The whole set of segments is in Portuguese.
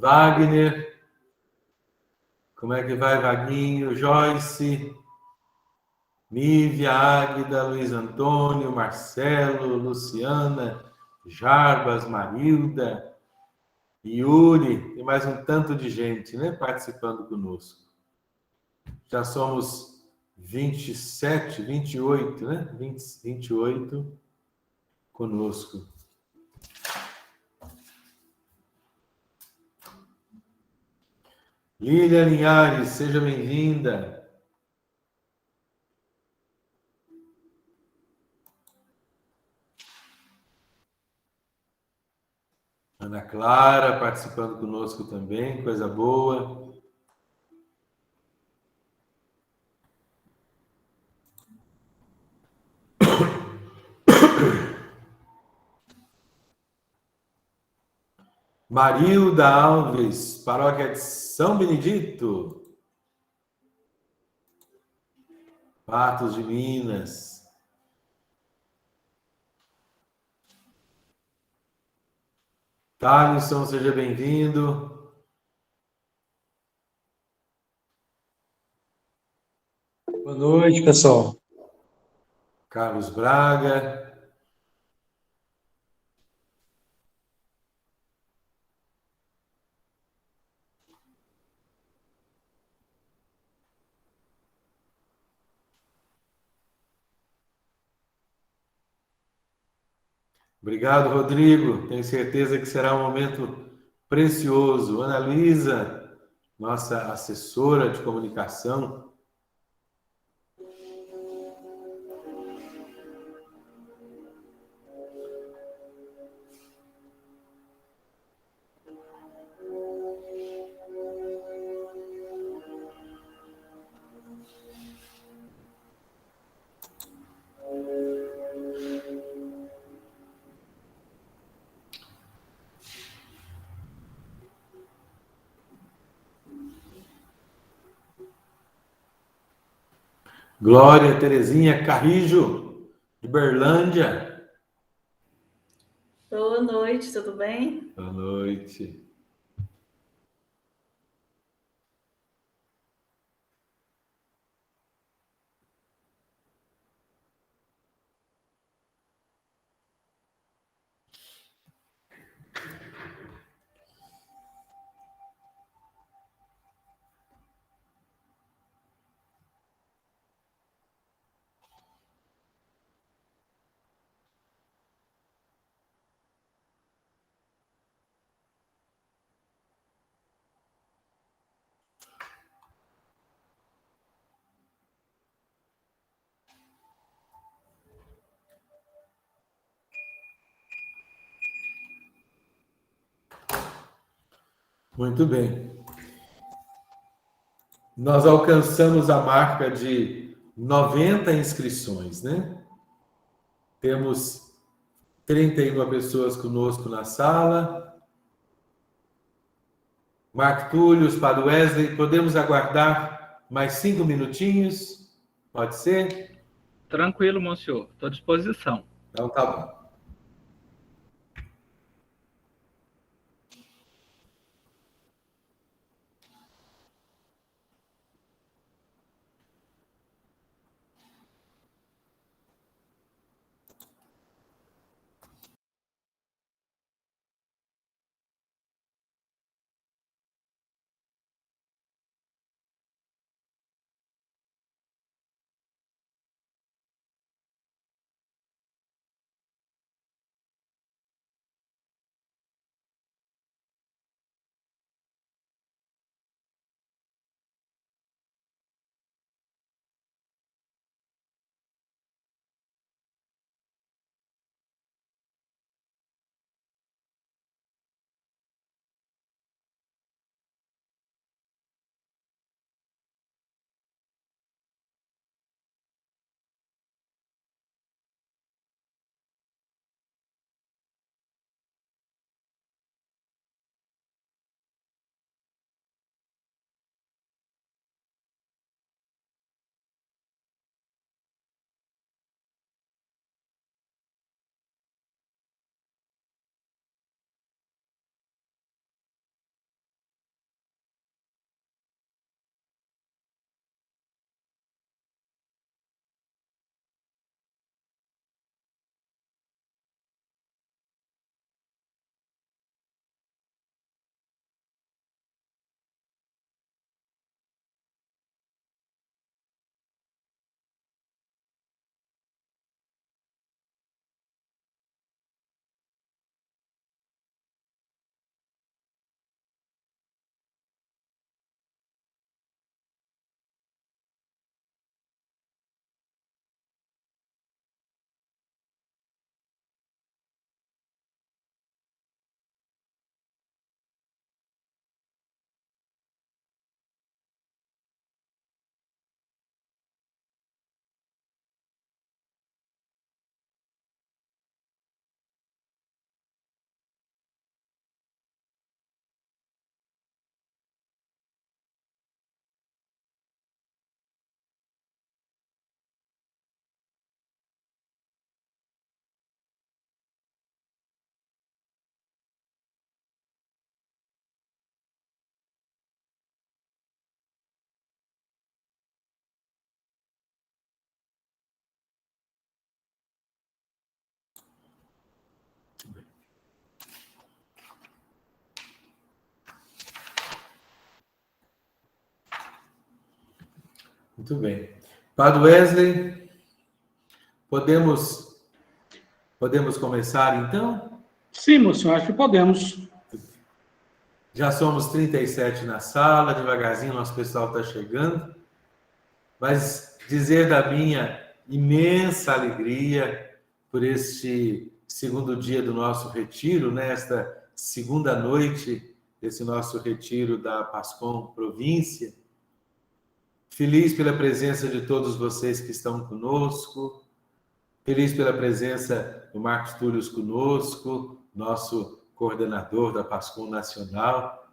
Wagner, como é que vai, Vaguinho? Joyce, Nívia, Águida, Luiz Antônio, Marcelo, Luciana, Jarbas, Marilda, Yuri, e mais um tanto de gente, né, participando conosco. Já somos 27, 28, né? 28 conosco. Lília Linhares, seja bem-vinda. Ana Clara participando conosco também, coisa boa. Marilda Alves, paróquia de São Benedito, Patos de Minas. Thaleson, seja bem-vindo. Boa noite, pessoal. Carlos Braga. Obrigado, Rodrigo. Tenho certeza que será um momento precioso. Ana Luísa, nossa assessora de comunicação. Glória Terezinha Carrijo, de Berlândia. Boa noite, tudo bem? Boa noite. Muito bem. Nós alcançamos a marca de 90 inscrições, né? Temos 31 pessoas conosco na sala. Marco Túlio, Padre Wesley, podemos aguardar mais 5 minutinhos? Pode ser? Tranquilo, monsenhor. Estou à disposição. Então tá bom. Muito bem. Padre Wesley, podemos começar então? Sim, moção, acho que podemos. Já somos 37 na sala, devagarzinho nosso pessoal está chegando. Mas dizer da minha imensa alegria por este segundo dia do nosso retiro, nesta segunda noite desse nosso retiro da Pascom Província. Feliz pela presença de todos vocês que estão conosco, feliz pela presença do Marcos Túlio conosco, nosso coordenador da Pascom Nacional,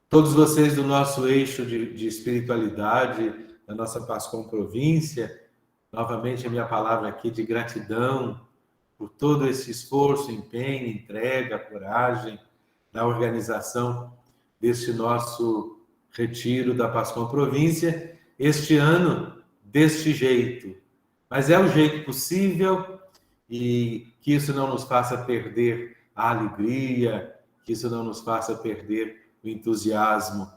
todos vocês do nosso eixo de espiritualidade, da nossa Pascom Província, novamente a minha palavra aqui de gratidão por todo esse esforço, empenho, entrega, coragem na organização deste nosso retiro da Pascom Província, este ano deste jeito. Mas é o jeito possível e que isso não nos faça perder a alegria, que isso não nos faça perder o entusiasmo.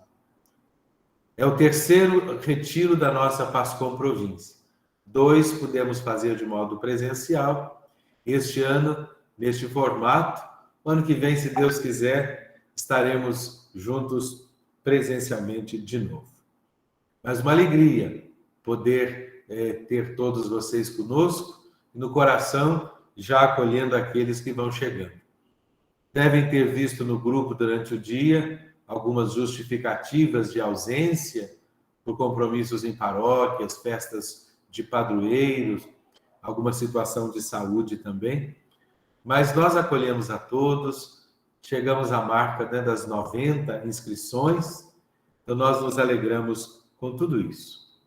É o terceiro retiro da nossa Pascom Província. 2 pudemos fazer de modo presencial. Este ano, neste formato. O ano que vem, se Deus quiser, estaremos juntos presencialmente de novo. Mas uma alegria poder ter todos vocês conosco e no coração já acolhendo aqueles que vão chegando. Devem ter visto no grupo durante o dia algumas justificativas de ausência por compromissos em paróquias, festas de padroeiros, alguma situação de saúde também. Mas nós acolhemos a todos, chegamos à marca das 90 inscrições, então nós nos alegramos com tudo isso.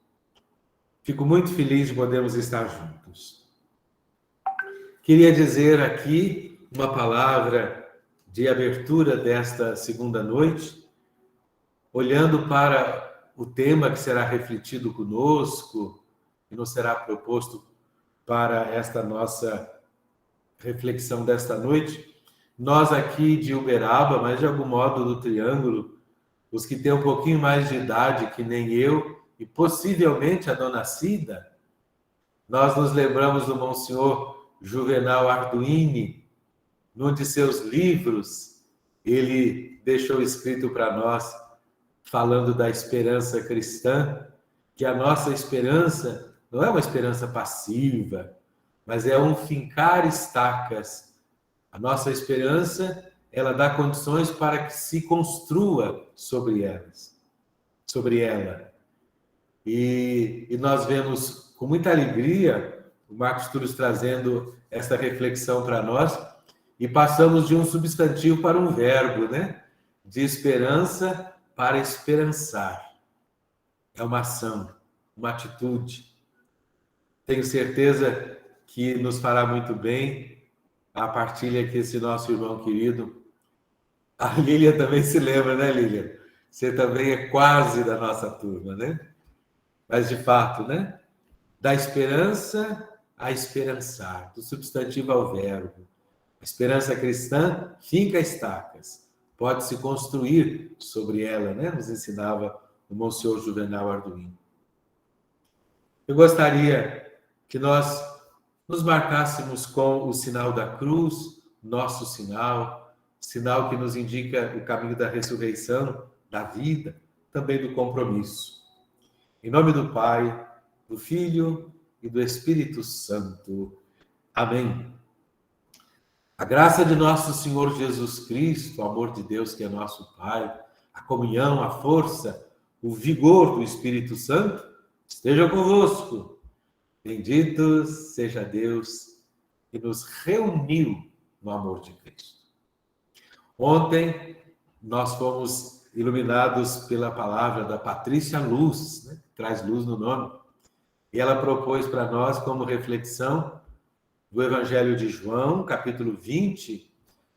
Fico muito feliz de podermos estar juntos. Queria dizer aqui uma palavra de abertura desta segunda noite, olhando para o tema que será refletido conosco, que nos será proposto para esta nossa reflexão desta noite. Nós aqui de Uberaba, mas de algum modo do Triângulo, os que têm um pouquinho mais de idade que nem eu, e possivelmente a dona Cida, nós nos lembramos do Monsenhor Juvenal Arduini. Num de seus livros, ele deixou escrito para nós, falando da esperança cristã, que a nossa esperança não é uma esperança passiva, mas é um fincar estacas. A nossa esperança, ela dá condições para que se construa sobre ela. E nós vemos com muita alegria o Marcos Túlio trazendo essa reflexão para nós, e passamos de um substantivo para um verbo, né? De esperança para esperançar. É uma ação, uma atitude. Tenho certeza que nos fará muito bem a partilha que esse nosso irmão querido, a Lília também se lembra, né, Lília? Você também é quase da nossa turma, né? Mas de fato, né? Da esperança a esperançar, do substantivo ao verbo. A esperança cristã finca estacas, pode se construir sobre ela, né? Nos ensinava o Monsenhor Juvenal Arduini. Eu gostaria que nós nos marcássemos com o sinal da cruz, nosso sinal que nos indica o caminho da ressurreição, da vida, também do compromisso. Em nome do Pai, do Filho e do Espírito Santo. Amém. A graça de nosso Senhor Jesus Cristo, o amor de Deus que é nosso Pai, a comunhão, a força, o vigor do Espírito Santo, esteja convosco. Bendito seja Deus que nos reuniu no amor de Cristo. Ontem nós fomos iluminados pela palavra da Patrícia Luz, né? Traz luz no nome, e ela propôs para nós como reflexão do Evangelho de João, capítulo 20,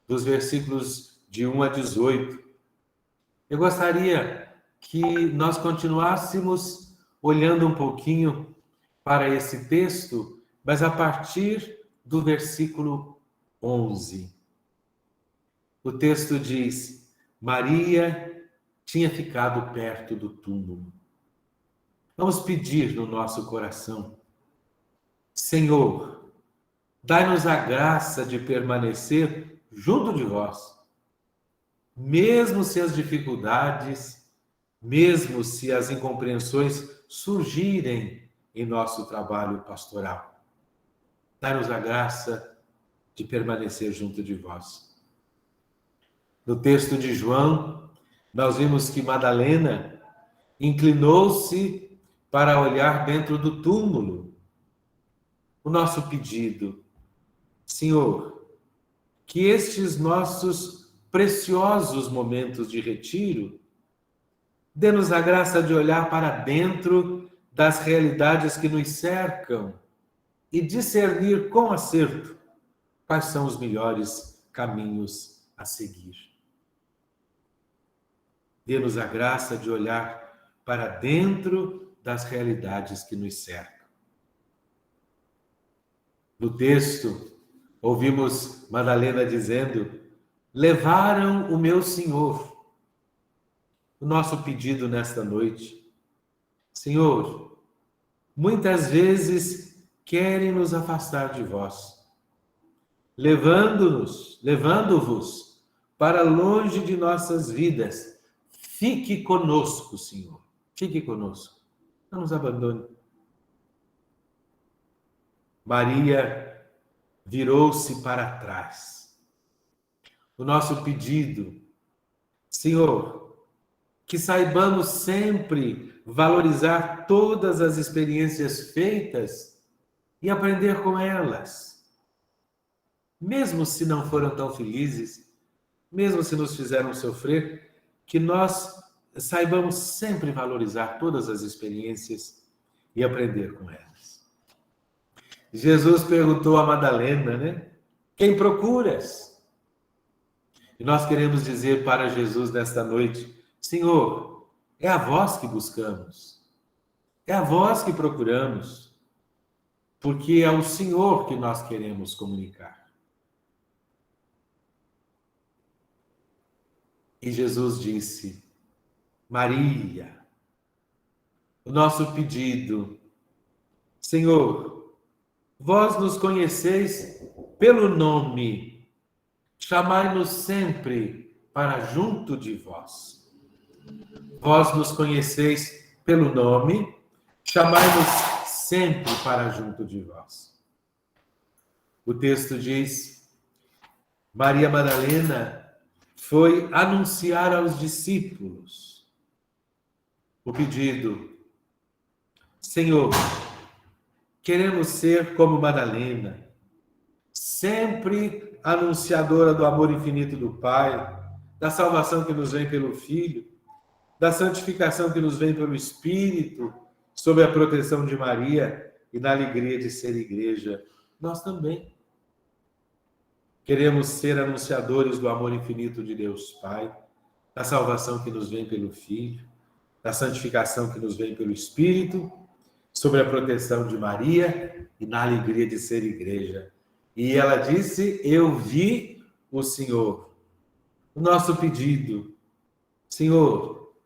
dos versículos de 1 a 18. Eu gostaria que nós continuássemos olhando um pouquinho para esse texto, mas a partir do versículo 11. O texto diz: Maria tinha ficado perto do túmulo. Vamos pedir no nosso coração: Senhor, dai-nos a graça de permanecer junto de vós, mesmo se as dificuldades, mesmo se as incompreensões surgirem em nosso trabalho pastoral. Dai-nos a graça de permanecer junto de vós. No texto de João, nós vimos que Madalena inclinou-se para olhar dentro do túmulo. O nosso pedido: Senhor, que estes nossos preciosos momentos de retiro dê-nos a graça de olhar para dentro das realidades que nos cercam e discernir com acerto quais são os melhores caminhos a seguir. Dê-nos a graça de olhar para dentro das realidades que nos cercam. No texto, ouvimos Madalena dizendo: levaram o meu Senhor. O nosso pedido nesta noite: Senhor, muitas vezes querem nos afastar de vós, levando-vos para longe de nossas vidas. Fique conosco, Senhor. Fique conosco. Não nos abandone. Maria virou-se para trás. O nosso pedido: Senhor, que saibamos sempre valorizar todas as experiências feitas e aprender com elas. Mesmo se não foram tão felizes, mesmo se nos fizeram sofrer, que nós saibamos sempre valorizar todas as experiências e aprender com elas. Jesus perguntou a Madalena, né? Quem procuras? E nós queremos dizer para Jesus nesta noite: Senhor, é a vós que buscamos, é a vós que procuramos, porque é o Senhor que nós queremos comunicar. E Jesus disse: Maria. O nosso pedido: Senhor, vós nos conheceis pelo nome, chamai-nos sempre para junto de vós. Vós nos conheceis pelo nome, chamai-nos sempre para junto de vós. O texto diz: Maria Madalena foi anunciar aos discípulos o pedido: Senhor, queremos ser como Madalena, sempre anunciadora do amor infinito do Pai, da salvação que nos vem pelo Filho, da santificação que nos vem pelo Espírito, sob a proteção de Maria e na alegria de ser igreja. Nós também queremos ser anunciadores do amor infinito de Deus Pai, da salvação que nos vem pelo Filho, da santificação que nos vem pelo Espírito, sob a proteção de Maria e na alegria de ser igreja. E ela disse: eu vi o Senhor. O nosso pedido: Senhor,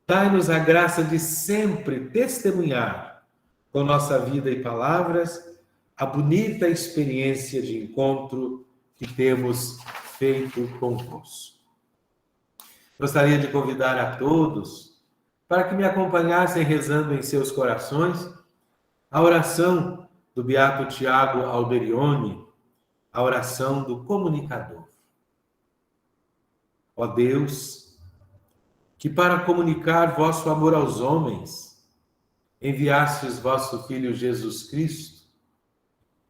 dai-nos a graça de sempre testemunhar com nossa vida e palavras a bonita experiência de encontro que temos feito convosco. Gostaria de convidar a todos para que me acompanhassem rezando em seus corações a oração do Beato Tiago Alberione, a oração do comunicador. Ó Deus, que para comunicar vosso amor aos homens, enviastes vosso Filho Jesus Cristo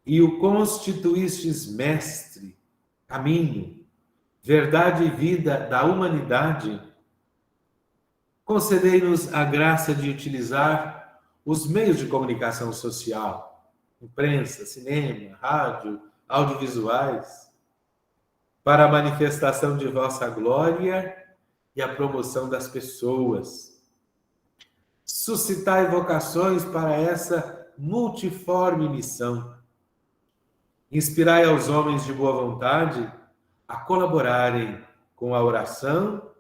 e o constituístes mestre, caminho, verdade e vida da humanidade, concedei-nos a graça de utilizar os meios de comunicação social, imprensa, cinema, rádio, audiovisuais, para a manifestação de vossa glória e a promoção das pessoas. Suscitai vocações para essa multiforme missão. Inspirai aos homens de boa vontade a colaborarem com a oração,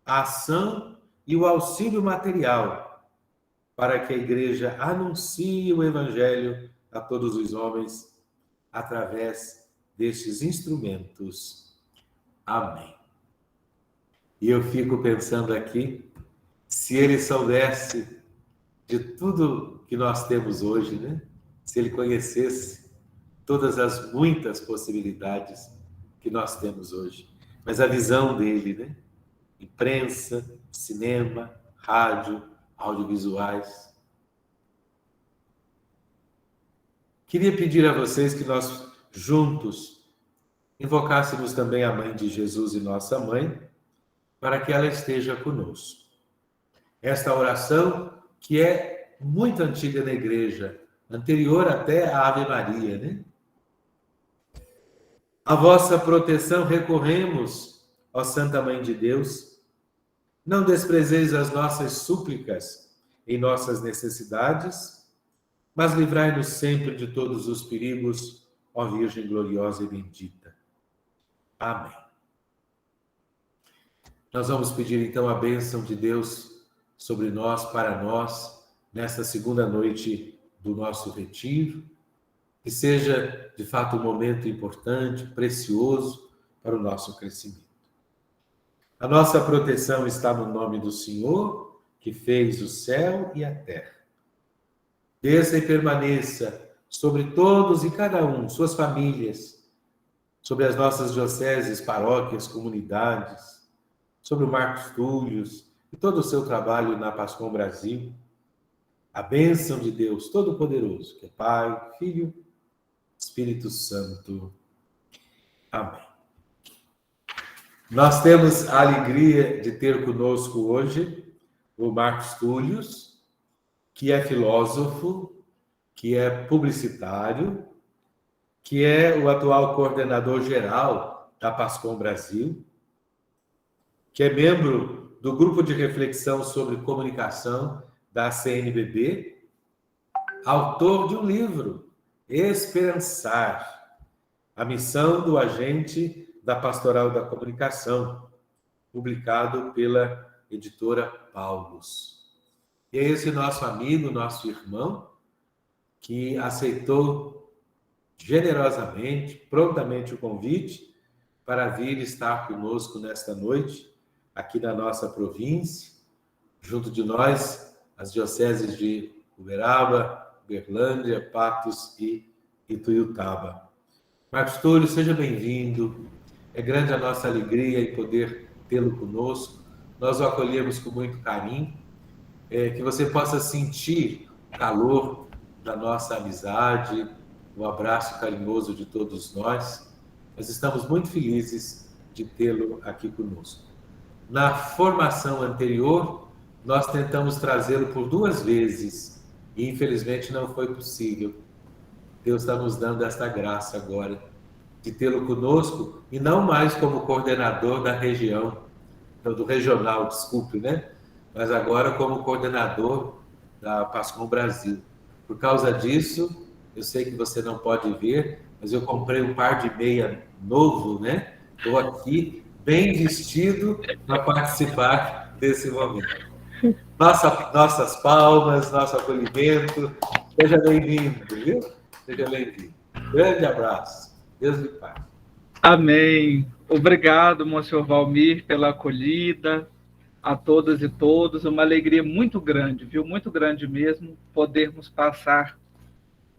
a ação e o auxílio material para que a igreja anuncie o evangelho a todos os homens através destes instrumentos. Amém. E eu fico pensando aqui, se ele soubesse de tudo que nós temos hoje, né? Se ele conhecesse todas as muitas possibilidades que nós temos hoje. Mas a visão dele, né? Imprensa, cinema, rádio, audiovisuais. Queria pedir a vocês que nós juntos invocássemos também a Mãe de Jesus e nossa Mãe, para que ela esteja conosco. Esta oração que é muito antiga na igreja, anterior até à Ave Maria, né? A vossa proteção recorremos, ó Santa Mãe de Deus. Não desprezeis as nossas súplicas em nossas necessidades, mas livrai-nos sempre de todos os perigos, ó Virgem gloriosa e bendita. Amém. Nós vamos pedir então a bênção de Deus sobre nós, para nós, nesta segunda noite do nosso retiro, que seja de fato um momento importante, precioso para o nosso crescimento. A nossa proteção está no nome do Senhor, que fez o céu e a terra. Desça e permaneça sobre todos e cada um, suas famílias, sobre as nossas dioceses, paróquias, comunidades, sobre o Marcos Túlios e todo o seu trabalho na Pascom Brasil. A bênção de Deus Todo-Poderoso, que é Pai, Filho, Espírito Santo. Amém. Nós temos a alegria de ter conosco hoje o Marcos Túlios, que é filósofo, que é publicitário, que é o atual coordenador geral da Pascom Brasil, que é membro do grupo de reflexão sobre comunicação da CNBB, autor de um livro, Esperançar, a missão do agente da Pastoral da Comunicação, publicado pela editora Paulus. E é esse nosso amigo, nosso irmão, que aceitou generosamente, prontamente o convite para vir estar conosco nesta noite, aqui na nossa província, junto de nós, as dioceses de Uberaba, Uberlândia, Patos e Ituiutaba. Marcos Túlio, seja bem-vindo. É grande a nossa alegria em poder tê-lo conosco. Nós o acolhemos com muito carinho. Que você possa sentir o calor da nossa amizade, o abraço carinhoso de todos nós. Nós estamos muito felizes de tê-lo aqui conosco. Na formação anterior, nós tentamos trazê-lo por 2 vezes e, infelizmente, não foi possível. Deus está nos dando esta graça agora de tê-lo conosco e não mais como coordenador da região, do regional, desculpe, né? Mas agora como coordenador da Pascom Brasil. Por causa disso, eu sei que você não pode ver, mas eu comprei um par de meia novo, né? Estou aqui bem vestido para participar desse momento. Nossas palmas, nosso acolhimento. Seja bem-vindo, viu? Seja bem-vindo. Grande abraço. Deus lhe pague. Amém. Obrigado, Monsenhor Valmir, pela acolhida. A todas e todos. Uma alegria muito grande, viu? Muito grande mesmo, podermos passar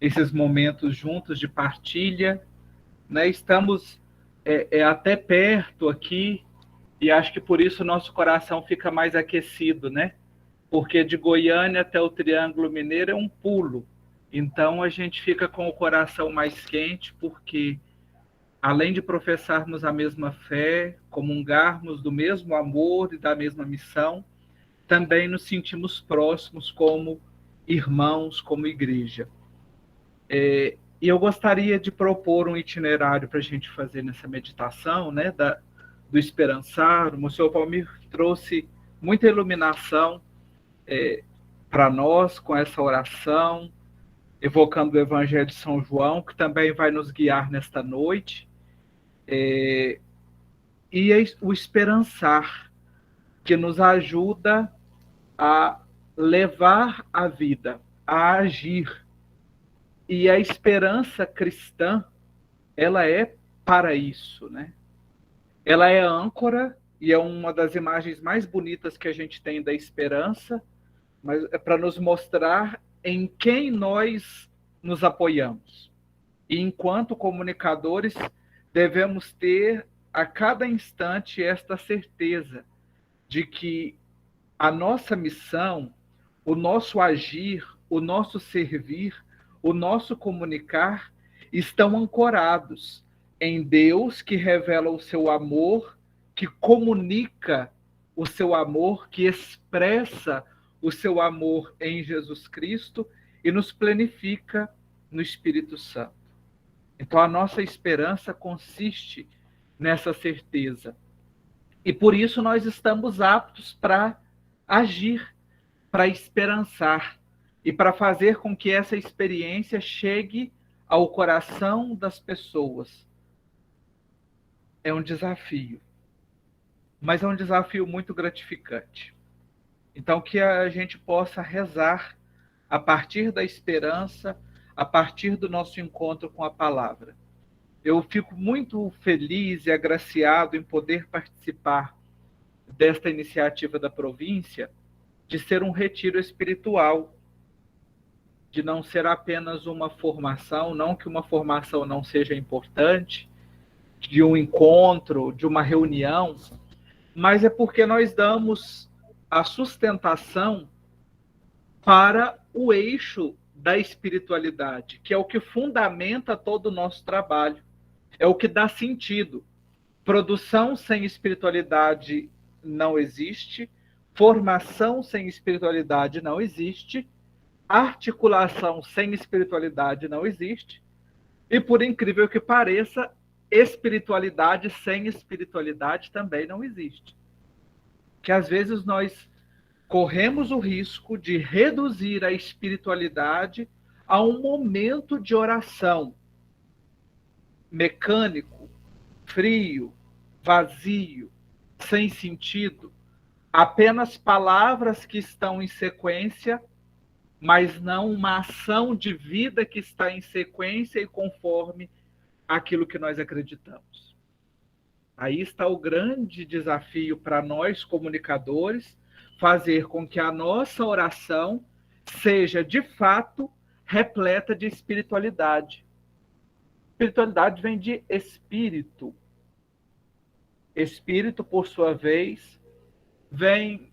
esses momentos juntos de partilha, né? Estamos até perto aqui, e acho que por isso o nosso coração fica mais aquecido, né? Porque de Goiânia até o Triângulo Mineiro é um pulo. Então a gente fica com o coração mais quente, porque além de professarmos a mesma fé, comungarmos do mesmo amor e da mesma missão, também nos sentimos próximos como irmãos, como igreja. E eu gostaria de propor um itinerário para a gente fazer nessa meditação, né, do Esperançar. O Monsenhor Valmir trouxe muita iluminação para nós com essa oração, evocando o Evangelho de São João, que também vai nos guiar nesta noite. E o Esperançar, que nos ajuda a levar a vida, a agir. E a esperança cristã, ela é para isso, né? Ela é âncora e é uma das imagens mais bonitas que a gente tem da esperança, mas é para nos mostrar em quem nós nos apoiamos. E enquanto comunicadores, devemos ter a cada instante esta certeza de que a nossa missão, o nosso agir, o nosso servir, o nosso comunicar estão ancorados em Deus, que revela o seu amor, que comunica o seu amor, que expressa o seu amor em Jesus Cristo e nos plenifica no Espírito Santo. Então, a nossa esperança consiste nessa certeza. E por isso nós estamos aptos para agir, para esperançar e para fazer com que essa experiência chegue ao coração das pessoas. É um desafio, mas é um desafio muito gratificante. Então, que a gente possa rezar a partir da esperança, a partir do nosso encontro com a palavra. Eu fico muito feliz e agraciado em poder participar desta iniciativa da província, de ser um retiro espiritual, de não ser apenas uma formação, não que uma formação não seja importante, de um encontro, de uma reunião, mas é porque nós damos a sustentação para o eixo da espiritualidade, que é o que fundamenta todo o nosso trabalho, é o que dá sentido. Produção sem espiritualidade não existe, formação sem espiritualidade não existe, articulação sem espiritualidade não existe, e por incrível que pareça, espiritualidade sem espiritualidade também não existe. Que às vezes nós corremos o risco de reduzir a espiritualidade a um momento de oração mecânico, frio, vazio, sem sentido, apenas palavras que estão em sequência, mas não uma ação de vida que está em sequência e conforme aquilo que nós acreditamos. Aí está o grande desafio para nós, comunicadores, fazer com que a nossa oração seja, de fato, repleta de espiritualidade. Espiritualidade vem de espírito. Espírito, por sua vez, vem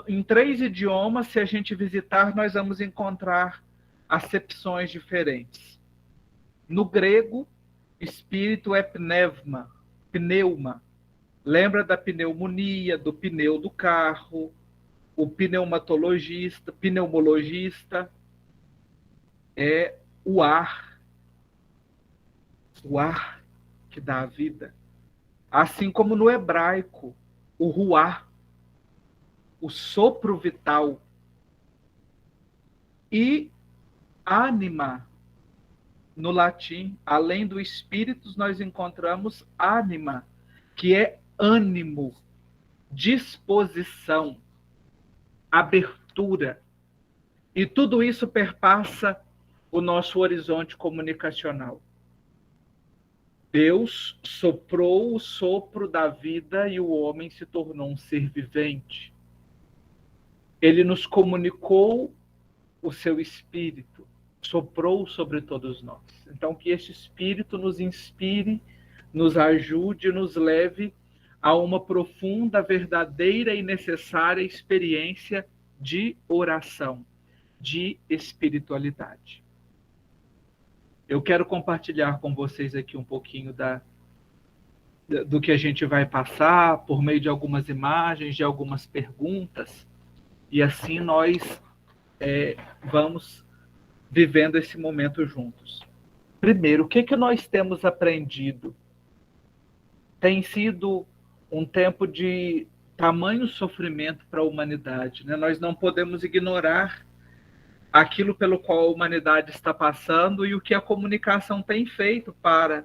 em 3 idiomas. Se a gente visitar, nós vamos encontrar acepções diferentes. No grego, espírito é pneuma. Lembra da pneumonia, do pneu do carro, o pneumologista é o ar que dá a vida. Assim como no hebraico, o ruá, o sopro vital. E ânima, no latim, além do espírito, nós encontramos ânima, que é ânimo, disposição, abertura. E tudo isso perpassa o nosso horizonte comunicacional. Deus soprou o sopro da vida e o homem se tornou um ser vivente. Ele nos comunicou o seu espírito, soprou sobre todos nós. Então, que este espírito nos inspire, nos ajude, nos leve a uma profunda, verdadeira e necessária experiência de oração, de espiritualidade. Eu quero compartilhar com vocês aqui um pouquinho do que a gente vai passar, por meio de algumas imagens, de algumas perguntas, e assim nós vamos vivendo esse momento juntos. Primeiro, o que nós temos aprendido? Tem sido um tempo de tamanho sofrimento para a humanidade, né? Nós não podemos ignorar aquilo pelo qual a humanidade está passando e o que a comunicação tem feito para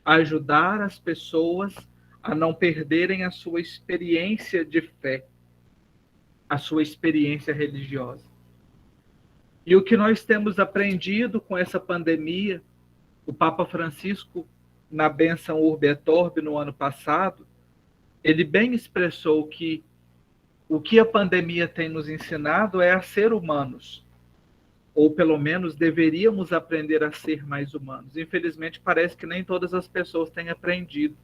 ajudar as pessoas a não perderem a sua experiência de fé. a sua experiência religiosa. E o que nós temos aprendido com essa pandemia, o Papa Francisco, na bênção Urbi et Orbi no ano passado, ele bem expressou que o que a pandemia tem nos ensinado é a ser humanos, ou pelo menos deveríamos aprender a ser mais humanos. Infelizmente, parece que nem todas as pessoas têm aprendido.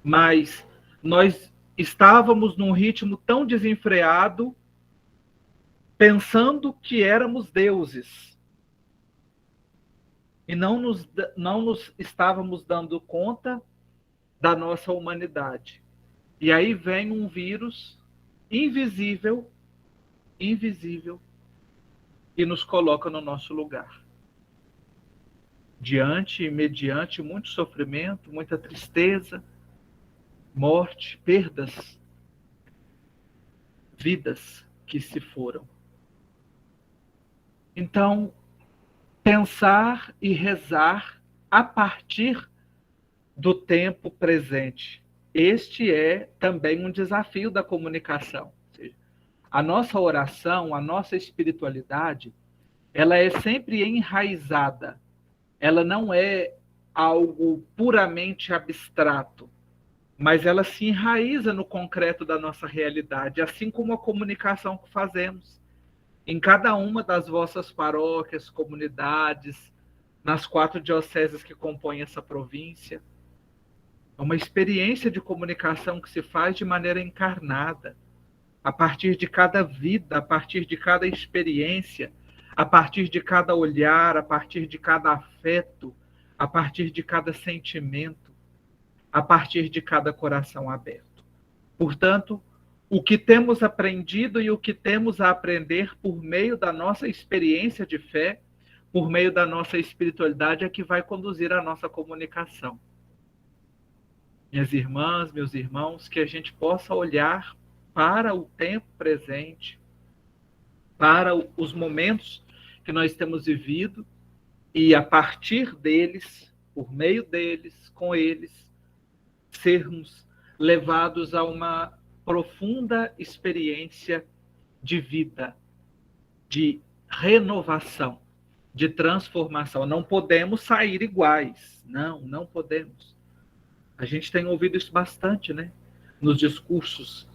Mas nós estávamos num ritmo tão desenfreado, pensando que éramos deuses. E não nos estávamos dando conta da nossa humanidade. E aí vem um vírus invisível, e nos coloca no nosso lugar. Diante e mediante muito sofrimento, muita tristeza, morte, perdas, vidas que se foram. Então, pensar e rezar a partir do tempo presente. Este é também um desafio da comunicação. A nossa oração, a nossa espiritualidade, ela é sempre enraizada. Ela não é algo puramente abstrato, mas ela se enraiza no concreto da nossa realidade, assim como a comunicação que fazemos. Em cada uma das vossas paróquias, comunidades, nas 4 dioceses que compõem essa província. É uma experiência de comunicação que se faz de maneira encarnada, a partir de cada vida, a partir de cada experiência, a partir de cada olhar, a partir de cada afeto, a partir de cada sentimento, a partir de cada coração aberto. Portanto, o que temos aprendido e o que temos a aprender por meio da nossa experiência de fé, por meio da nossa espiritualidade, é que vai conduzir a nossa comunicação. Minhas irmãs, meus irmãos, que a gente possa olhar para o tempo presente, para os momentos que nós temos vivido e, a partir deles, por meio deles, com eles, sermos levados a uma profunda experiência de vida, de renovação, de transformação. Não podemos sair iguais. Não podemos. A gente tem ouvido isso bastante, né? Nos discursos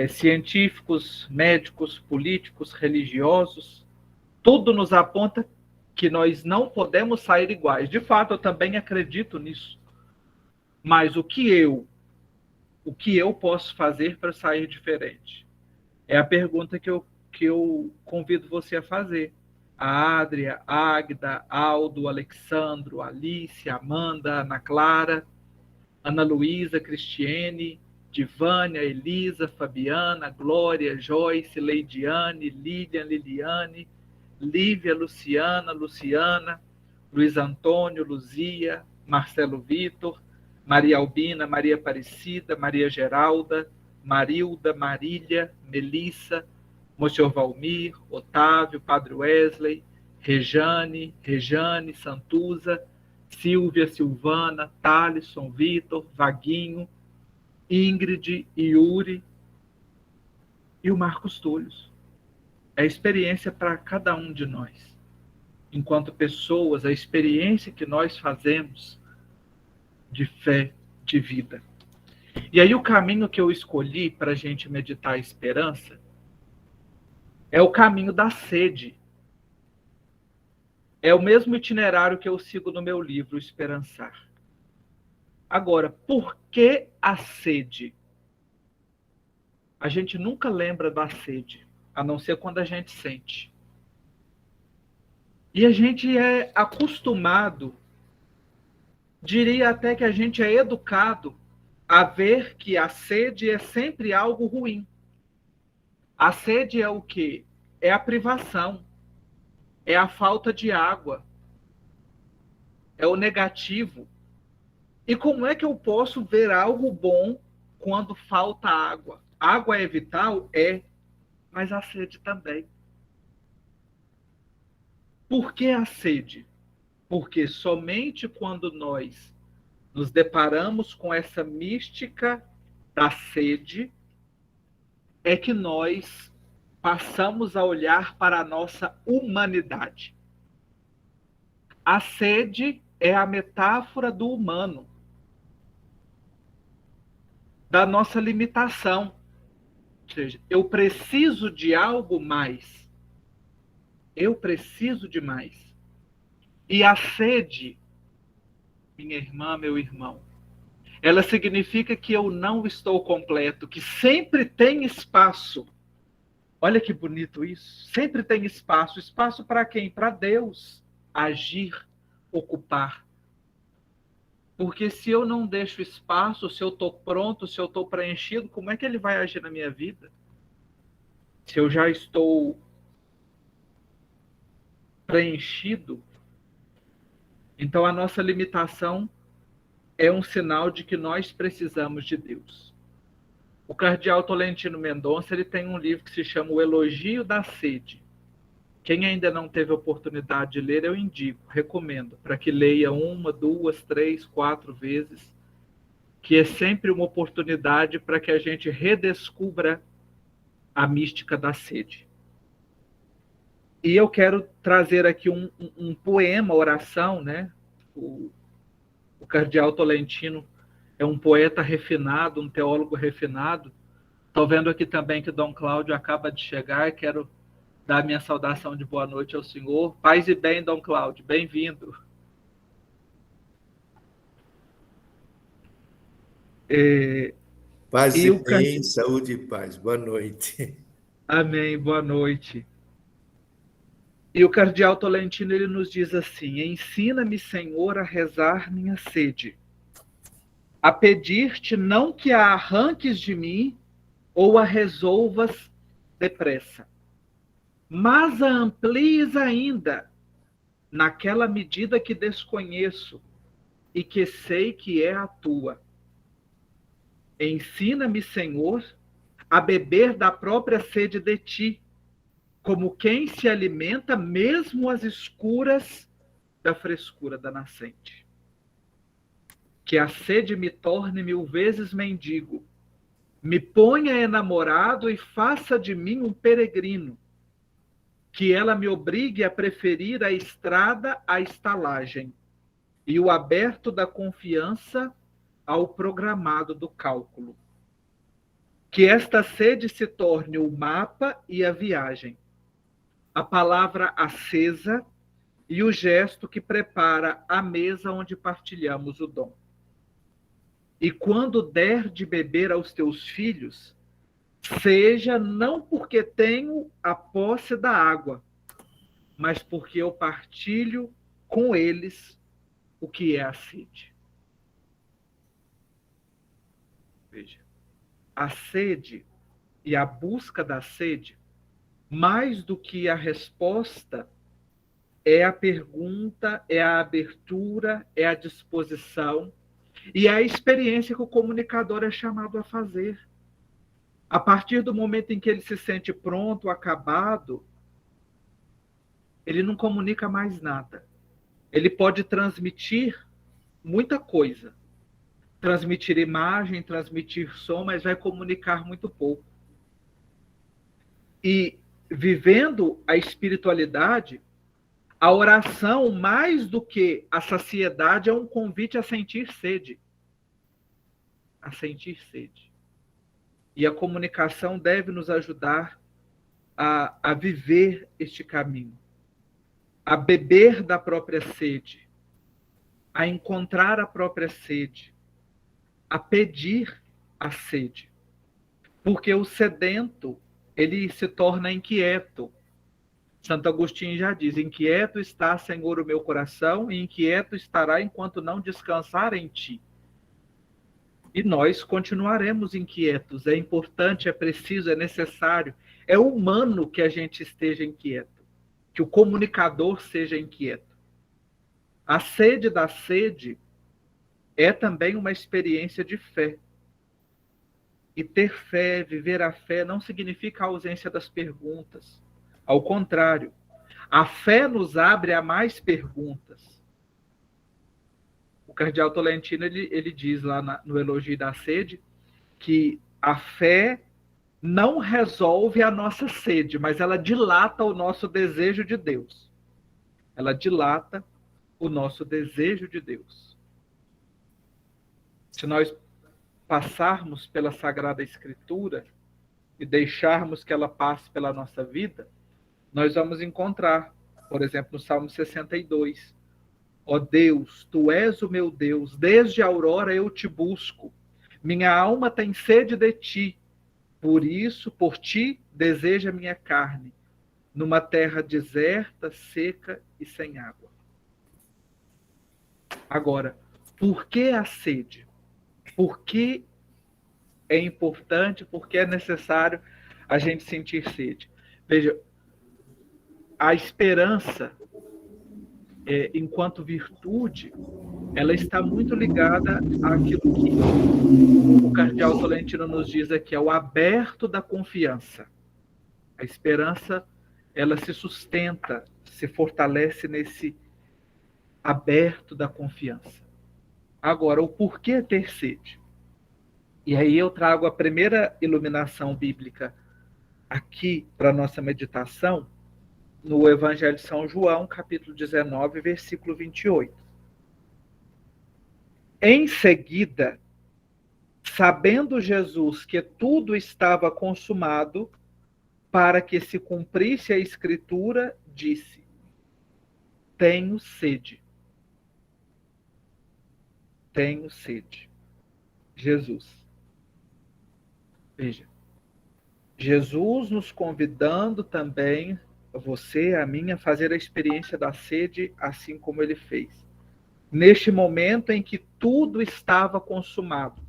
científicos, médicos, políticos, religiosos. Tudo nos aponta que nós não podemos sair iguais. De fato, eu também acredito nisso. Mas o que eu posso fazer para sair diferente? É a pergunta que eu convido você a fazer. A Adria, a Águida, Aldo, Alexandro, Alice, Amanda, Ana Clara, Ana Luísa, Cristiane, Divânia, Elisa, Fabiana, Glória, Joyce, Leidiane, Lilian, Liliane, Lívia, Luciana, Luiz Antônio, Luzia, Marcelo Vitor, Maria Albina, Maria Aparecida, Maria Geralda, Marilda, Marília, Melissa, Monsenhor Valmir, Otávio, Padre Wesley, Rejane, Santuza, Silvia, Silvana, Thalisson, Vitor, Vaguinho, Ingrid, Yuri e o Marcos Túlios. É experiência para cada um de nós. Enquanto pessoas, a experiência que nós fazemos de fé, de vida. E aí o caminho que eu escolhi para a gente meditar a esperança é o caminho da sede. É o mesmo itinerário que eu sigo no meu livro, Esperançar. Agora, por que a sede? A gente nunca lembra da sede, a não ser quando a gente sente. E a gente é acostumado, diria até que a gente é educado a ver que a sede é sempre algo ruim. A sede é o quê? É a privação, é a falta de água, é o negativo. E como é que eu posso ver algo bom quando falta água? Água é vital? É, mas a sede também. Por que a sede? Porque somente quando nós nos deparamos com essa mística da sede, é que nós passamos a olhar para a nossa humanidade. A sede é a metáfora do humano, da nossa limitação. Ou seja, eu preciso de algo mais. Eu preciso de mais. E a sede, minha irmã, meu irmão, ela significa que eu não estou completo, que sempre tem espaço. Olha que bonito isso. Sempre tem espaço. Espaço para quem? Para Deus agir, ocupar. Porque se eu não deixo espaço, se eu estou pronto, se eu estou preenchido, como é que ele vai agir na minha vida? Se eu já estou preenchido, então a nossa limitação é um sinal de que nós precisamos de Deus. O cardeal Tolentino Mendonça ele tem um livro que se chama O Elogio da Sede. Quem ainda não teve a oportunidade de ler, eu indico, recomendo, para que leia 1, 2, 3, 4 vezes, que é sempre uma oportunidade para que a gente redescubra a mística da sede. E eu quero trazer aqui um poema, oração, né? O cardeal Tolentino é um poeta refinado, um teólogo refinado. Estou vendo aqui também que Dom Cláudio acaba de chegar. Quero dar minha saudação de boa noite ao senhor. Paz e bem, Dom Cláudio. Bem-vindo. Paz e bem, saúde e paz. Boa noite. Amém, boa noite. E o cardeal Tolentino ele nos diz assim: ensina-me, Senhor, a rezar minha sede, a pedir-te não que a arranques de mim ou a resolvas depressa, mas a amplies ainda naquela medida que desconheço e que sei que é a tua. Ensina-me, Senhor, a beber da própria sede de ti, como quem se alimenta mesmo às escuras da frescura da nascente. Que a sede me torne 1000 vezes mendigo, me ponha enamorado e faça de mim um peregrino, que ela me obrigue a preferir a estrada à estalagem e o aberto da confiança ao programado do cálculo. Que esta sede se torne o mapa e a viagem, a palavra acesa e o gesto que prepara a mesa onde partilhamos o dom. E quando der de beber aos teus filhos, seja não porque tenho a posse da água, mas porque eu partilho com eles o que é a sede. Veja, a sede e a busca da sede, mais do que a resposta, é a pergunta, é a abertura, é a disposição e é a experiência que o comunicador é chamado a fazer. A partir do momento em que ele se sente pronto, acabado, ele não comunica mais nada. Ele pode transmitir muita coisa. Transmitir imagem, transmitir som, mas vai comunicar muito pouco. E vivendo a espiritualidade, a oração, mais do que a saciedade, é um convite a sentir sede. A sentir sede. E a comunicação deve nos ajudar a viver este caminho, a beber da própria sede, a encontrar a própria sede, a pedir a sede. Porque o sedento, ele se torna inquieto. Santo Agostinho já diz: inquieto está, Senhor, o meu coração, e inquieto estará enquanto não descansar em ti. E nós continuaremos inquietos. É importante, é preciso, é necessário. É humano que a gente esteja inquieto, que o comunicador seja inquieto. A sede da sede é também uma experiência de fé. E ter fé, viver a fé, não significa a ausência das perguntas. Ao contrário, a fé nos abre a mais perguntas. O cardeal Tolentino ele diz lá no Elogio da Sede que a fé não resolve a nossa sede, mas ela dilata o nosso desejo de Deus. Ela dilata o nosso desejo de Deus. Se nós passarmos pela Sagrada Escritura e deixarmos que ela passe pela nossa vida, nós vamos encontrar, por exemplo, no Salmo 62, ó Deus, tu és o meu Deus, desde a aurora eu te busco, minha alma tem sede de ti, por isso, por ti, deseja minha carne, numa terra deserta, seca e sem água. Agora, por que a sede? Por que é importante, por que é necessário a gente sentir sede? Veja, a esperança, enquanto virtude, ela está muito ligada àquilo que o cardeal Tolentino nos diz aqui, é o aberto da confiança. A esperança, ela se sustenta, se fortalece nesse aberto da confiança. Agora, o porquê ter sede? E aí eu trago a primeira iluminação bíblica aqui para a nossa meditação, no Evangelho de São João, capítulo 19, versículo 28. Em seguida, sabendo Jesus que tudo estava consumado, para que se cumprisse a Escritura, disse: tenho sede. Tenho sede. Jesus. Veja, Jesus nos convidando também, você, a mim, a fazer a experiência da sede assim como ele fez. Neste momento em que tudo estava consumado.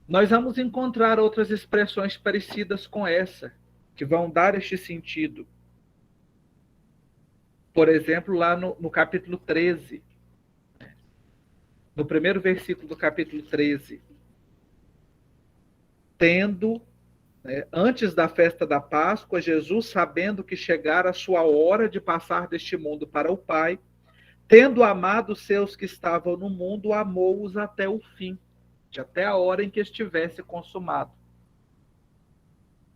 Nós vamos encontrar outras expressões parecidas com essa, que vão dar este sentido. Por exemplo, lá no capítulo 13, no primeiro versículo do capítulo 13, tendo, antes da festa da Páscoa, Jesus, sabendo que chegara a sua hora de passar deste mundo para o Pai, tendo amado os seus que estavam no mundo, amou-os até o fim, até a hora em que estivesse consumado.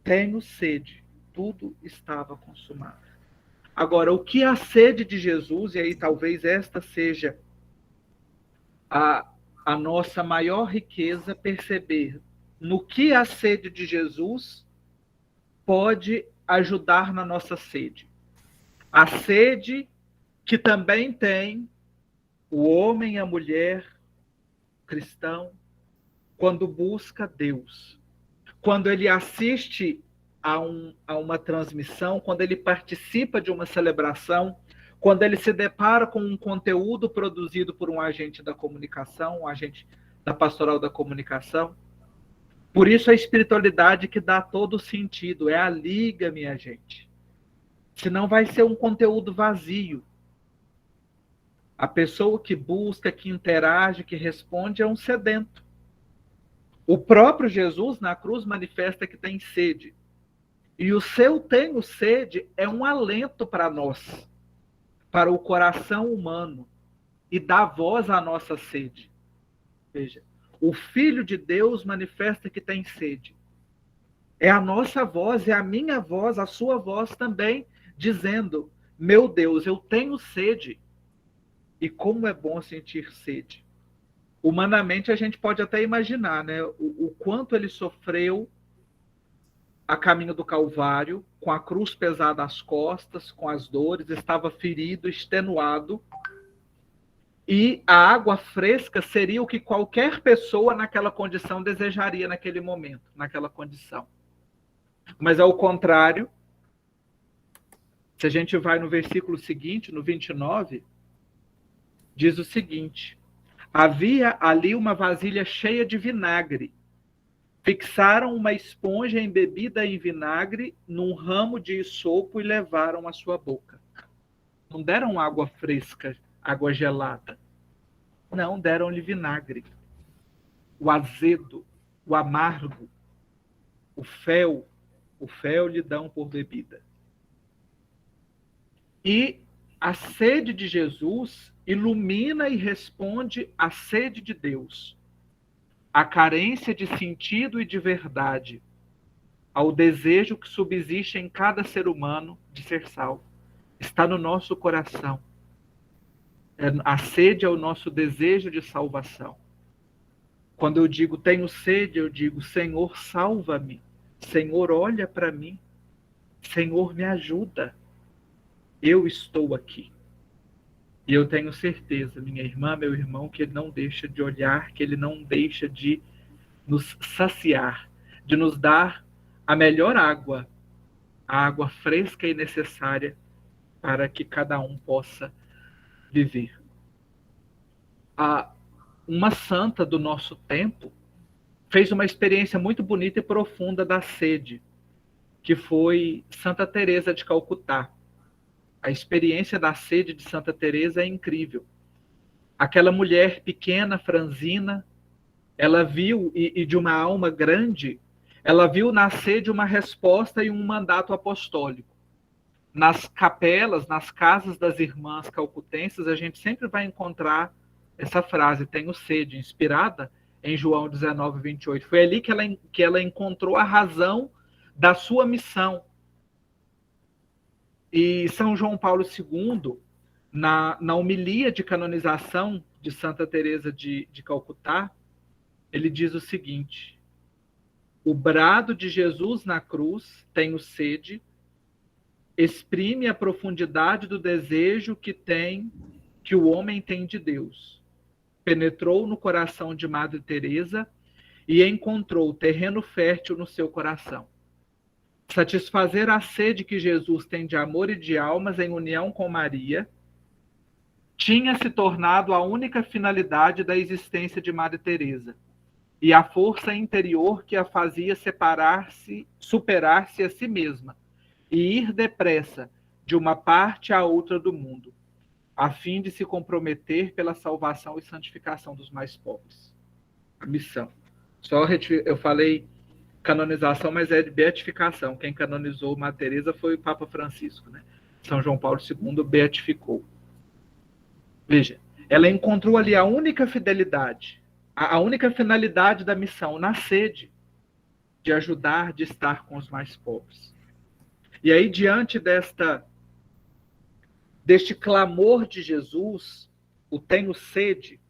Tenho sede, tudo estava consumado. Agora, o que a sede de Jesus, e aí talvez esta seja a nossa maior riqueza, perceber no que a sede de Jesus pode ajudar na nossa sede. A sede que também tem o homem e a mulher cristão quando busca Deus, quando ele assiste a uma transmissão, quando ele participa de uma celebração, quando ele se depara com um conteúdo produzido por um agente da comunicação, um agente da pastoral da comunicação. Por isso a espiritualidade que dá todo o sentido, é a liga, minha gente. Senão vai ser um conteúdo vazio. A pessoa que busca, que interage, que responde é um sedento. O próprio Jesus na cruz manifesta que tem sede. E o seu tenho sede é um alento para nós, para o coração humano, e dá voz à nossa sede. Veja, o Filho de Deus manifesta que tem sede. É a nossa voz, é a minha voz, a sua voz também, dizendo: meu Deus, eu tenho sede. E como é bom sentir sede. Humanamente, a gente pode até imaginar, né, o quanto ele sofreu a caminho do Calvário, com a cruz pesada às costas, com as dores, estava ferido, extenuado, e a água fresca seria o que qualquer pessoa naquela condição desejaria naquele momento, naquela condição. Mas ao contrário, se a gente vai no versículo seguinte, no 29, diz o seguinte: havia ali uma vasilha cheia de vinagre. Fixaram uma esponja embebida em vinagre num ramo de isopo e levaram à sua boca. Não deram água fresca, água gelada. Não, deram-lhe vinagre. O azedo, o amargo, o fel lhe dão por bebida. E a sede de Jesus ilumina e responde à sede de Deus. A carência de sentido e de verdade, ao desejo que subsiste em cada ser humano de ser salvo. Está no nosso coração. A sede é o nosso desejo de salvação. Quando eu digo tenho sede, eu digo Senhor, salva-me. Senhor, olha para mim. Senhor, me ajuda. Eu estou aqui. E eu tenho certeza, minha irmã, meu irmão, que Ele não deixa de olhar, que Ele não deixa de nos saciar, de nos dar a melhor água, a água fresca e necessária para que cada um possa viver. Uma santa do nosso tempo fez uma experiência muito bonita e profunda da sede, que foi Santa Teresa de Calcutá. A experiência da sede de Santa Teresa é incrível. Aquela mulher pequena, franzina, ela viu, e de uma alma grande, ela viu na sede uma resposta e um mandato apostólico. Nas capelas, nas casas das irmãs calcutenses, a gente sempre vai encontrar essa frase, tenho sede, inspirada em João 19, 28. Foi ali que ela encontrou a razão da sua missão. E São João Paulo II, na homilia de canonização de Santa Teresa de Calcutá, ele diz o seguinte: o brado de Jesus na cruz, tenho sede, exprime a profundidade do desejo que o homem tem de Deus. Penetrou no coração de Madre Teresa e encontrou terreno fértil no seu coração. Satisfazer a sede que Jesus tem de amor e de almas em união com Maria tinha se tornado a única finalidade da existência de Madre Teresa e a força interior que a fazia superar-se a si mesma e ir depressa de uma parte à outra do mundo, a fim de se comprometer pela salvação e santificação dos mais pobres. A missão. Eu falei canonização, mas é de beatificação. Quem canonizou Madre Teresa foi o Papa Francisco, né? São João Paulo II beatificou. Veja, ela encontrou ali a única fidelidade, a única finalidade da missão, na sede de ajudar, de estar com os mais pobres. E aí, diante deste clamor de Jesus, o tenho sede,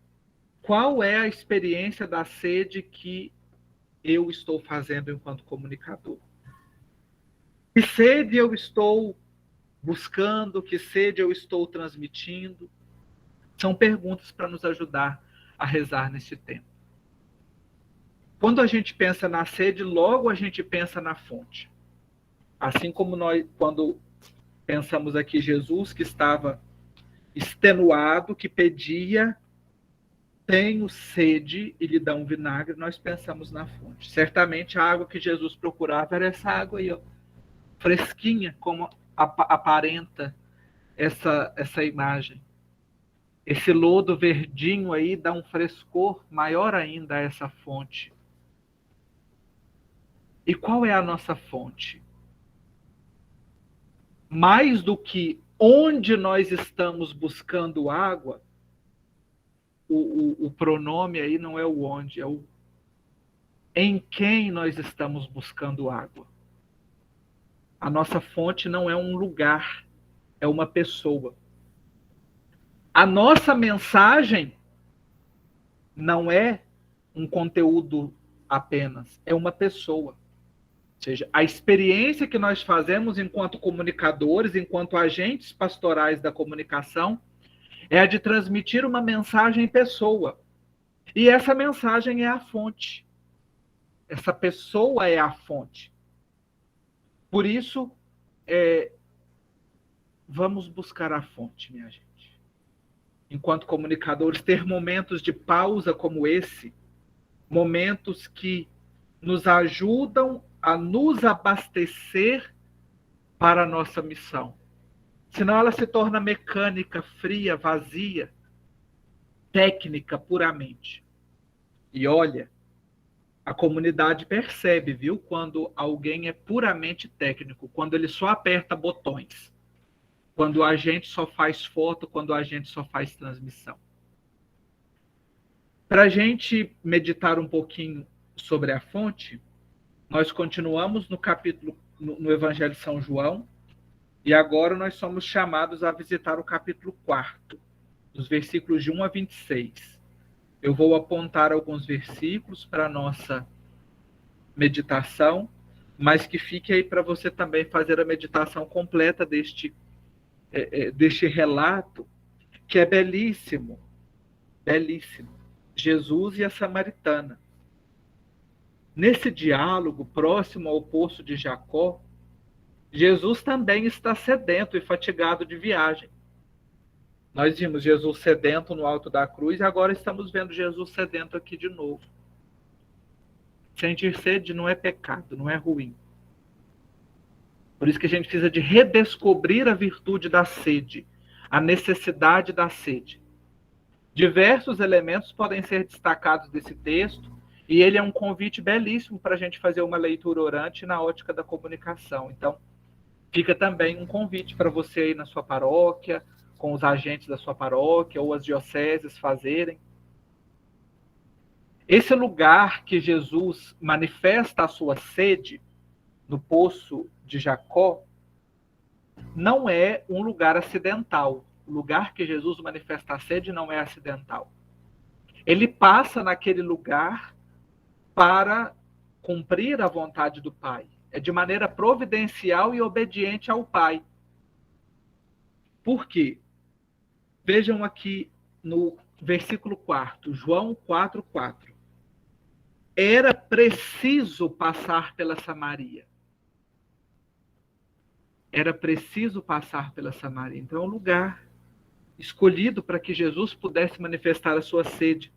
qual é a experiência da sede que eu estou fazendo enquanto comunicador? Que sede eu estou buscando? Que sede eu estou transmitindo? São perguntas para nos ajudar a rezar neste tempo. Quando a gente pensa na sede, logo a gente pensa na fonte. Assim como nós, quando pensamos aqui Jesus, que estava extenuado, que pedia, tenho sede, e lhe dá um vinagre, nós pensamos na fonte. Certamente a água que Jesus procurava era essa água aí, ó, fresquinha, como aparenta essa imagem. Esse lodo verdinho aí dá um frescor maior ainda a essa fonte. E qual é a nossa fonte? Mais do que onde nós estamos buscando água, o pronome aí não é o onde, é o em quem nós estamos buscando água. A nossa fonte não é um lugar, é uma pessoa. A nossa mensagem não é um conteúdo apenas, é uma pessoa. Ou seja, a experiência que nós fazemos enquanto comunicadores, enquanto agentes pastorais da comunicação, é a de transmitir uma mensagem em pessoa. E essa mensagem é a fonte. Essa pessoa é a fonte. Por isso, vamos buscar a fonte, minha gente. Enquanto comunicadores, ter momentos de pausa como esse, momentos que nos ajudam a nos abastecer para a nossa missão. Senão ela se torna mecânica, fria, vazia, técnica puramente. E olha, a comunidade percebe, viu, quando alguém é puramente técnico, quando ele só aperta botões, quando a gente só faz foto, quando a gente só faz transmissão. Para a gente meditar um pouquinho sobre a fonte, Nós continuamos no capítulo, no Evangelho de São João, e agora nós somos chamados a visitar o capítulo 4, dos versículos de 1 a 26. Eu vou apontar alguns versículos para a nossa meditação, mas que fique aí para você também fazer a meditação completa deste relato, que é belíssimo, belíssimo. Jesus e a samaritana. Nesse diálogo, próximo ao poço de Jacó, Jesus também está sedento e fatigado de viagem. Nós vimos Jesus sedento no alto da cruz e agora estamos vendo Jesus sedento aqui de novo. Sentir sede não é pecado, não é ruim. Por isso que a gente precisa de redescobrir a virtude da sede, a necessidade da sede. Diversos elementos podem ser destacados desse texto, e ele é um convite belíssimo para a gente fazer uma leitura orante na ótica da comunicação. Então, fica também um convite para você aí na sua paróquia, com os agentes da sua paróquia, ou as dioceses fazerem. Esse lugar que Jesus manifesta a sua sede, no poço de Jacó, não é um lugar acidental. O lugar que Jesus manifesta a sede não é acidental. Ele passa naquele lugar para cumprir a vontade do Pai. É de maneira providencial e obediente ao Pai. Por quê? Vejam aqui no versículo 4, João 4:4. Era preciso passar pela Samaria. Era preciso passar pela Samaria. Então é um lugar escolhido para que Jesus pudesse manifestar a sua sede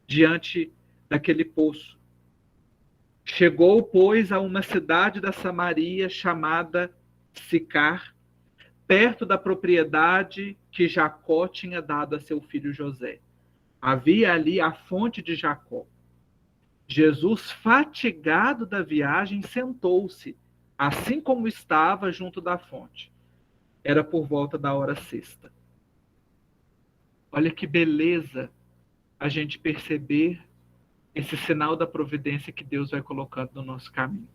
diante daquele poço. Chegou, pois, a uma cidade da Samaria chamada Sicar, perto da propriedade que Jacó tinha dado a seu filho José. Havia ali a fonte de Jacó. Jesus, fatigado da viagem, sentou-se, assim como estava junto da fonte. Era por volta da hora sexta. Olha que beleza a gente perceber esse sinal da providência que Deus vai colocando no nosso caminho.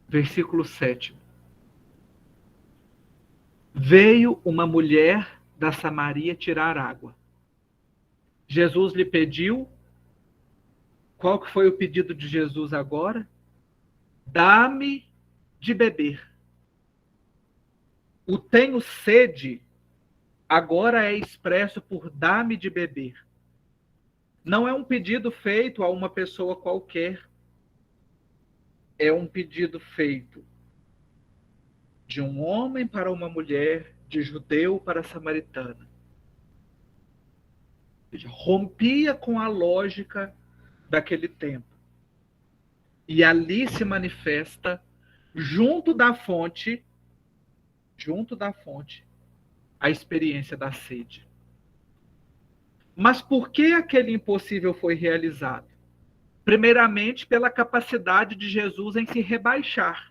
Versículo 7. Veio uma mulher da Samaria tirar água. Jesus lhe pediu. Qual que foi o pedido de Jesus agora? Dá-me de beber. O tenho sede agora é expresso por dá-me de beber. Não é um pedido feito a uma pessoa qualquer. É um pedido feito de um homem para uma mulher, de judeu para samaritana. Ou seja, rompia com a lógica daquele tempo. E ali se manifesta, junto da fonte, a experiência da sede. Mas por que aquele impossível foi realizado? Primeiramente, pela capacidade de Jesus em se rebaixar.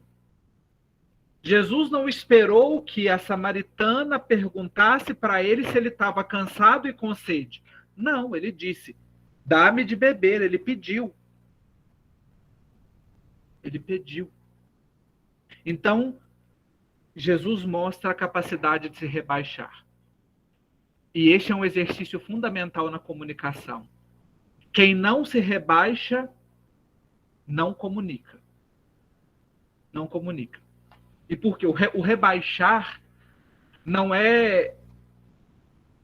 Jesus não esperou que a samaritana perguntasse para ele se ele estava cansado e com sede. Não, ele disse, dá-me de beber. Ele pediu. Ele pediu. Então, Jesus mostra a capacidade de se rebaixar. E este é um exercício fundamental na comunicação. Quem não se rebaixa, não comunica. Não comunica. E por quê? O rebaixar não é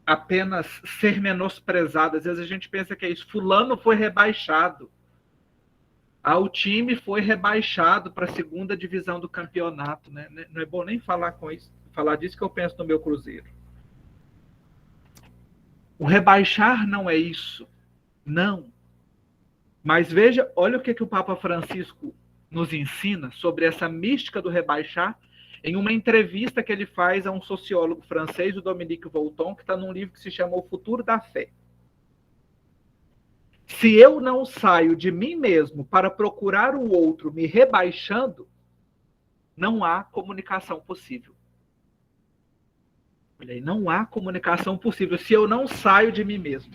apenas ser menosprezado. Às vezes a gente pensa que é isso. Fulano foi rebaixado. O time foi rebaixado para a segunda divisão do campeonato. Né? Não é bom nem falar disso que eu penso no meu Cruzeiro. O rebaixar não é isso. Não. Mas veja, olha o que o Papa Francisco nos ensina sobre essa mística do rebaixar em uma entrevista que ele faz a um sociólogo francês, o Dominique Volton, que está num livro que se chama O Futuro da Fé. Se eu não saio de mim mesmo para procurar o outro me rebaixando, não há comunicação possível. Olha aí, não há comunicação possível se eu não saio de mim mesmo.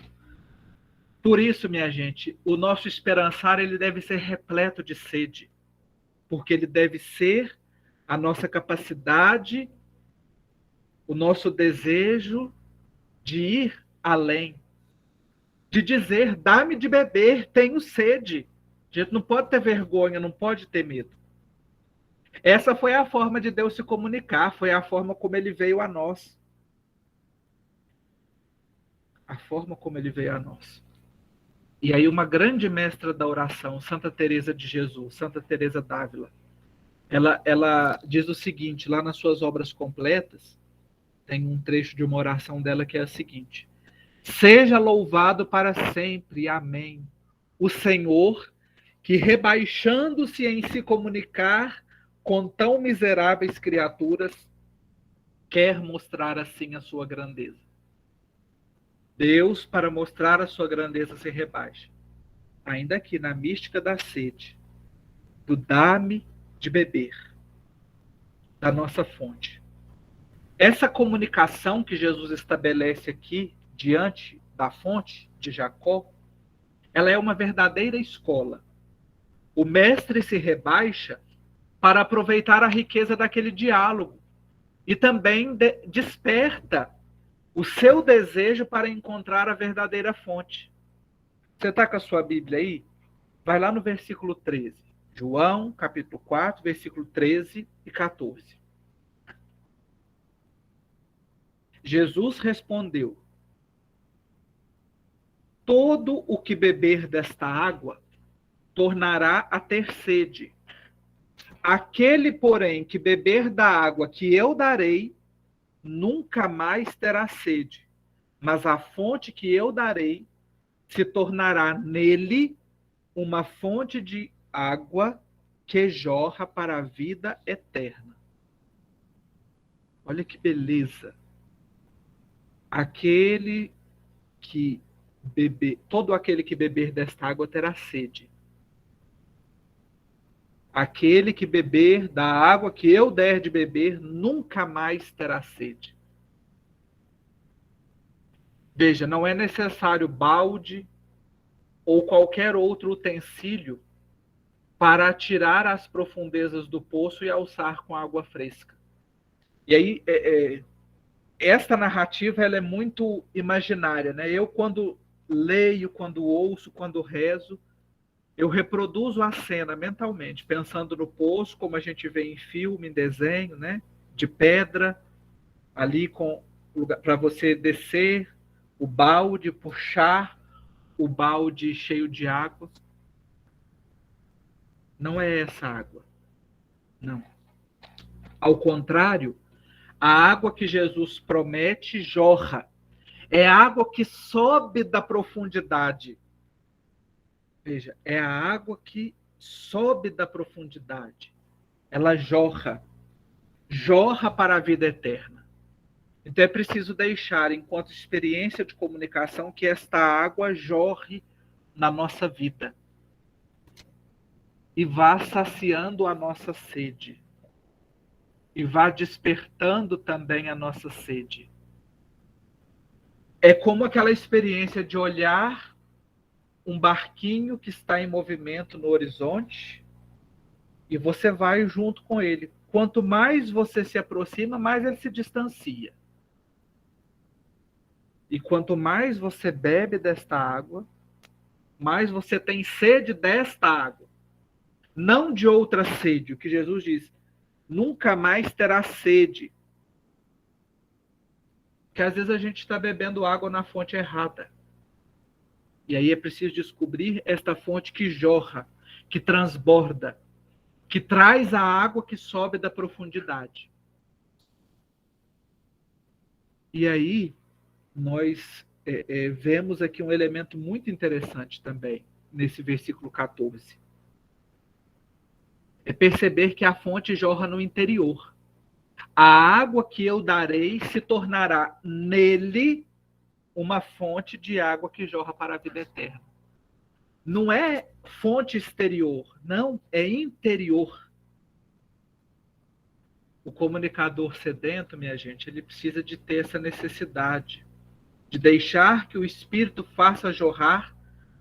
Por isso, minha gente, o nosso esperançar ele deve ser repleto de sede, porque ele deve ser a nossa capacidade, o nosso desejo de ir além, de dizer, dá-me de beber, tenho sede. A gente não pode ter vergonha, não pode ter medo. Essa foi a forma de Deus se comunicar, foi a forma como ele veio a nós. A forma como ele veio a nós. E aí uma grande mestra da oração, Santa Teresa de Jesus, Santa Teresa d'Ávila, ela diz o seguinte, lá nas suas obras completas, tem um trecho de uma oração dela que é a seguinte: seja louvado para sempre, amém, o Senhor, que rebaixando-se em se comunicar com tão miseráveis criaturas, quer mostrar assim a sua grandeza. Deus, para mostrar a sua grandeza, se rebaixa. Ainda aqui na mística da sede, do dá-me de beber, da nossa fonte. Essa comunicação que Jesus estabelece aqui, diante da fonte de Jacó, ela é uma verdadeira escola. O mestre se rebaixa para aproveitar a riqueza daquele diálogo e também desperta o seu desejo para encontrar a verdadeira fonte. Você está com a sua Bíblia aí? Vai lá no versículo 13. João, capítulo 4, versículo 13 e 14. Jesus respondeu: todo o que beber desta água tornará a ter sede. Aquele, porém, que beber da água que eu darei, nunca mais terá sede, mas a fonte que eu darei se tornará nele uma fonte de água que jorra para a vida eterna. Olha que beleza. Todo aquele que beber desta água terá sede. Aquele que beber da água que eu der de beber, nunca mais terá sede. Veja, não é necessário balde ou qualquer outro utensílio para atirar às profundezas do poço e alçar com água fresca. E aí, esta narrativa ela é muito imaginária, né? Eu, quando leio, quando ouço, quando rezo, eu reproduzo a cena mentalmente, pensando no poço, como a gente vê em filme, em desenho, né? De pedra, ali com para você descer o balde, puxar o balde cheio de água. Não é essa água. Não. Ao contrário, a água que Jesus promete jorra. É água que sobe da profundidade. Veja, é a água que sobe da profundidade. Ela jorra. Jorra para a vida eterna. Então é preciso deixar, enquanto experiência de comunicação, que esta água jorre na nossa vida. E vá saciando a nossa sede. E vá despertando também a nossa sede. É como aquela experiência de olhar um barquinho que está em movimento no horizonte e você vai junto com ele. Quanto mais você se aproxima, mais ele se distancia. E quanto mais você bebe desta água, mais você tem sede desta água. Não de outra sede, o que Jesus diz, nunca mais terá sede. Porque às vezes a gente está bebendo água na fonte errada. E aí é preciso descobrir esta fonte que jorra, que transborda, que traz a água que sobe da profundidade. E aí nós vemos aqui um elemento muito interessante também, nesse versículo 14. É perceber que a fonte jorra no interior. A água que eu darei se tornará nele uma fonte de água que jorra para a vida eterna. Não é fonte exterior, não, é interior. O comunicador sedento, minha gente, ele precisa de ter essa necessidade de deixar que o Espírito faça jorrar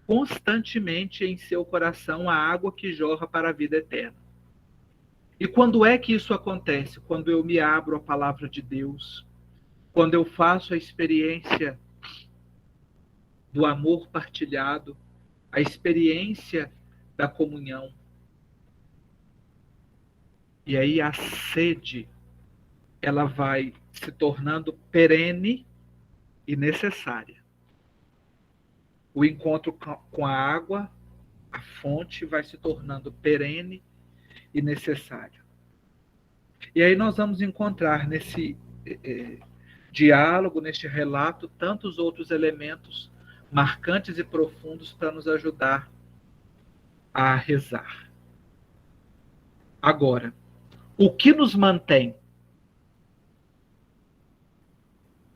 constantemente em seu coração a água que jorra para a vida eterna. E quando é que isso acontece? Quando eu me abro à palavra de Deus, quando eu faço a experiência do amor partilhado, a experiência da comunhão. E aí a sede, ela vai se tornando perene e necessária. O encontro com a água, a fonte, vai se tornando perene e necessário. E aí nós vamos encontrar nesse diálogo, neste relato, tantos outros elementos marcantes e profundos para nos ajudar a rezar. Agora, o que nos mantém?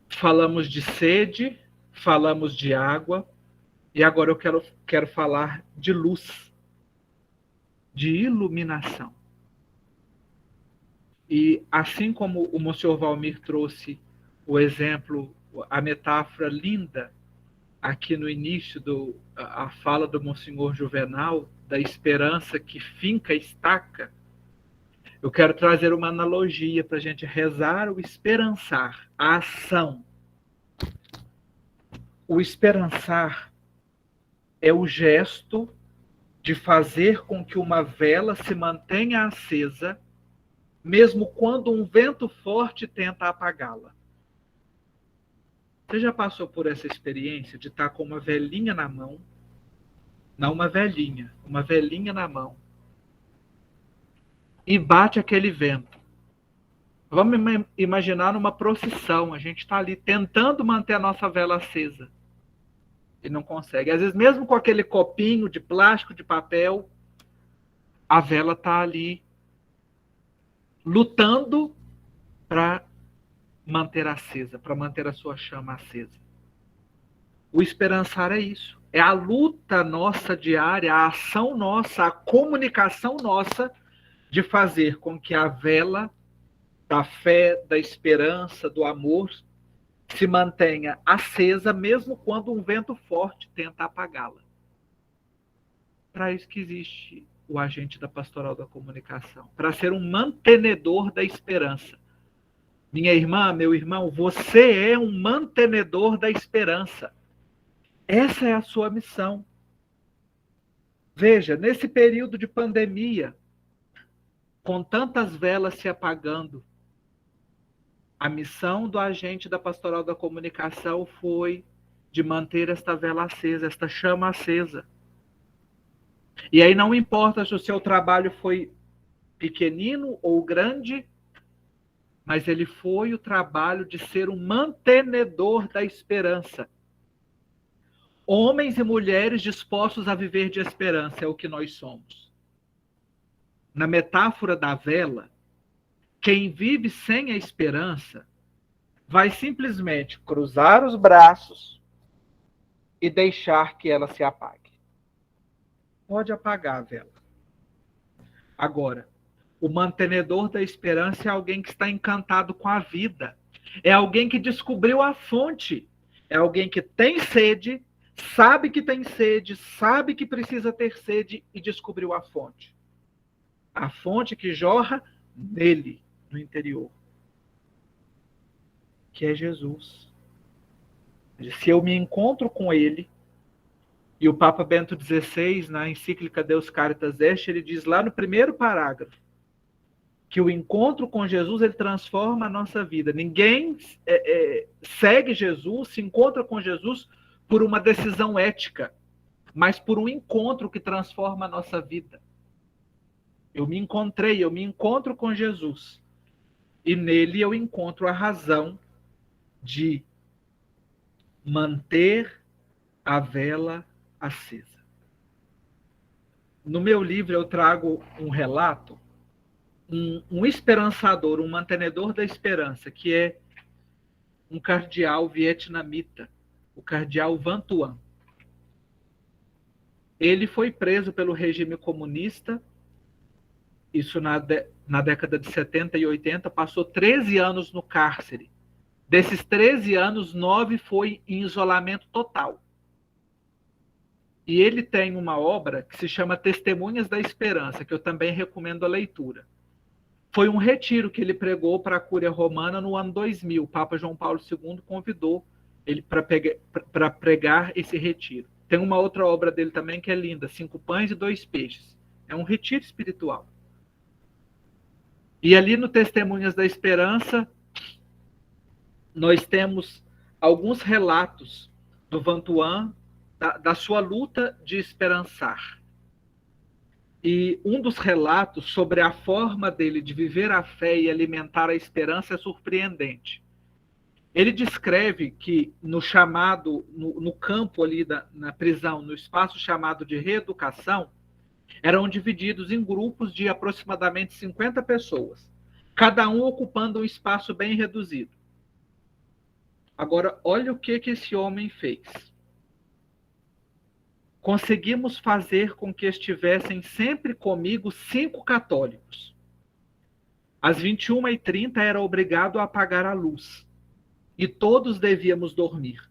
Falamos de sede, falamos de água, e agora eu quero falar de luz, de iluminação. E assim como o Monsenhor Valmir trouxe o exemplo, a metáfora linda, aqui no início a fala do Monsenhor Juvenal, da esperança que finca a estaca, eu quero trazer uma analogia para a gente rezar o esperançar, a ação. O esperançar é o gesto de fazer com que uma vela se mantenha acesa, mesmo quando um vento forte tenta apagá-la. Você já passou por essa experiência de estar com uma velinha na mão? Não uma velinha na mão. E bate aquele vento. Vamos imaginar uma procissão. A gente está ali tentando manter a nossa vela acesa. E não consegue. Às vezes, mesmo com aquele copinho de plástico, de papel, a vela está ali lutando para manter acesa, para manter a sua chama acesa. O esperançar é isso. É a luta nossa diária, a ação nossa, a comunicação nossa de fazer com que a vela da fé, da esperança, do amor se mantenha acesa, mesmo quando um vento forte tenta apagá-la. Para isso que existe o agente da pastoral da comunicação, para ser um mantenedor da esperança. Minha irmã, meu irmão, você é um mantenedor da esperança. Essa é a sua missão. Veja, nesse período de pandemia, com tantas velas se apagando, a missão do agente da pastoral da comunicação foi de manter esta vela acesa, esta chama acesa. E aí não importa se o seu trabalho foi pequenino ou grande, mas ele foi o trabalho de ser um mantenedor da esperança. Homens e mulheres dispostos a viver de esperança é o que nós somos. Na metáfora da vela, quem vive sem a esperança vai simplesmente cruzar os braços e deixar que ela se apague. Pode apagar a vela. Agora, o mantenedor da esperança é alguém que está encantado com a vida. É alguém que descobriu a fonte. É alguém que tem sede, sabe que tem sede, sabe que precisa ter sede e descobriu a fonte. A fonte que jorra nele, no interior, que é Jesus. Se eu me encontro com ele, e o Papa Bento XVI, na encíclica Deus Caritas Est, ele diz lá no primeiro parágrafo, que o encontro com Jesus, ele transforma a nossa vida. Ninguém segue Jesus, se encontra com Jesus por uma decisão ética, mas por um encontro que transforma a nossa vida. Eu me encontro com Jesus. E nele eu encontro a razão de manter a vela acesa. No meu livro eu trago um relato, um esperançador, um mantenedor da esperança, que é um cardeal vietnamita, o cardeal Van Thuan. Ele foi preso pelo regime comunista, isso na década de 70 e 80, passou 13 anos no cárcere. Desses 13 anos, 9 foi em isolamento total. E ele tem uma obra que se chama Testemunhas da Esperança, que eu também recomendo a leitura. Foi um retiro que ele pregou para a Cúria Romana no ano 2000. O Papa João Paulo II convidou ele para pregar esse retiro. Tem uma outra obra dele também que é linda, 5 pães e 2 peixes. É um retiro espiritual. E ali no Testemunhas da Esperança, nós temos alguns relatos do Vantuan, da sua luta de esperançar. E um dos relatos sobre a forma dele de viver a fé e alimentar a esperança é surpreendente. Ele descreve que no chamado, no campo ali na prisão, no espaço chamado de reeducação, eram divididos em grupos de aproximadamente 50 pessoas, cada um ocupando um espaço bem reduzido. Agora, olha o que esse homem fez. Conseguimos fazer com que estivessem sempre comigo 5 católicos. Às 21h30 era obrigado a apagar a luz. E todos devíamos dormir.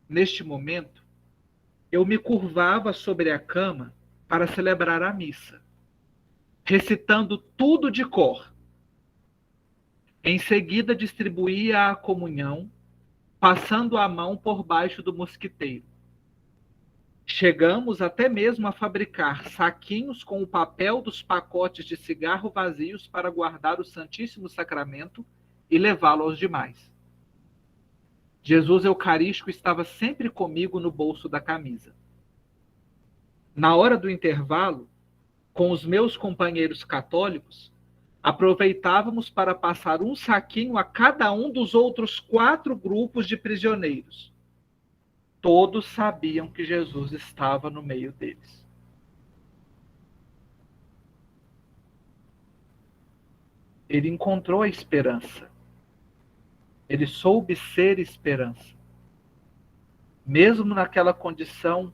Neste momento, eu me curvava sobre a cama para celebrar a missa, recitando tudo de cor. Em seguida, distribuía a comunhão, passando a mão por baixo do mosquiteiro. Chegamos até mesmo a fabricar saquinhos com o papel dos pacotes de cigarro vazios para guardar o Santíssimo Sacramento e levá-lo aos demais. Jesus Eucarístico estava sempre comigo no bolso da camisa. Na hora do intervalo, com os meus companheiros católicos, aproveitávamos para passar um saquinho a cada um dos outros 4 grupos de prisioneiros. Todos sabiam que Jesus estava no meio deles. Ele encontrou a esperança. Ele soube ser esperança. Mesmo naquela condição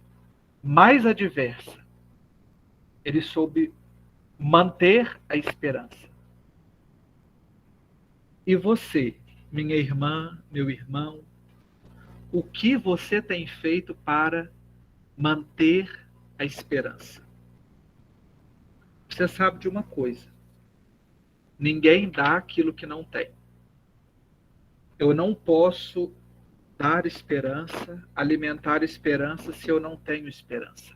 mais adversa, ele soube manter a esperança. E você, minha irmã, meu irmão, o que você tem feito para manter a esperança? Você sabe de uma coisa: ninguém dá aquilo que não tem. Eu não posso dar esperança, alimentar esperança, se eu não tenho esperança.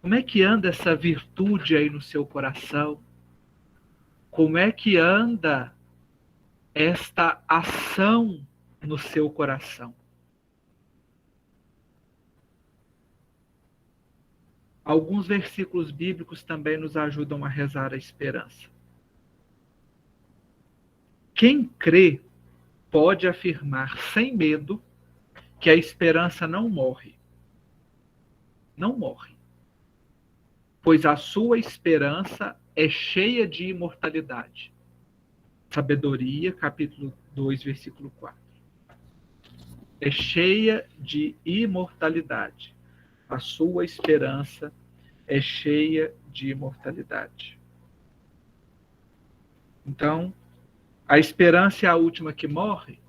Como é que anda essa virtude aí no seu coração? Como é que anda esta ação no seu coração? Alguns versículos bíblicos também nos ajudam a rezar a esperança. Quem crê pode afirmar sem medo que a esperança não morre. Não morre. Pois a sua esperança é cheia de imortalidade. Sabedoria, capítulo 2, versículo 4. É cheia de imortalidade. A sua esperança é cheia de imortalidade. Então, a esperança é a última que morre?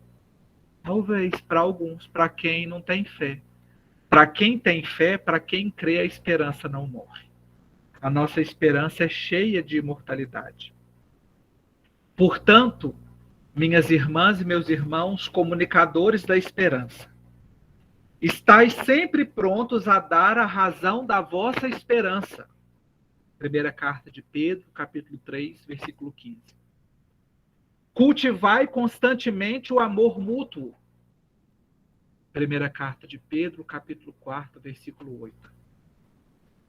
Talvez para alguns, para quem não tem fé. Para quem tem fé, para quem crê, a esperança não morre. A nossa esperança é cheia de imortalidade. Portanto, minhas irmãs e meus irmãos, comunicadores da esperança, estais sempre prontos a dar a razão da vossa esperança. Primeira carta de Pedro, capítulo 3, versículo 15. Cultivai constantemente o amor mútuo. Primeira carta de Pedro, capítulo 4, versículo 8.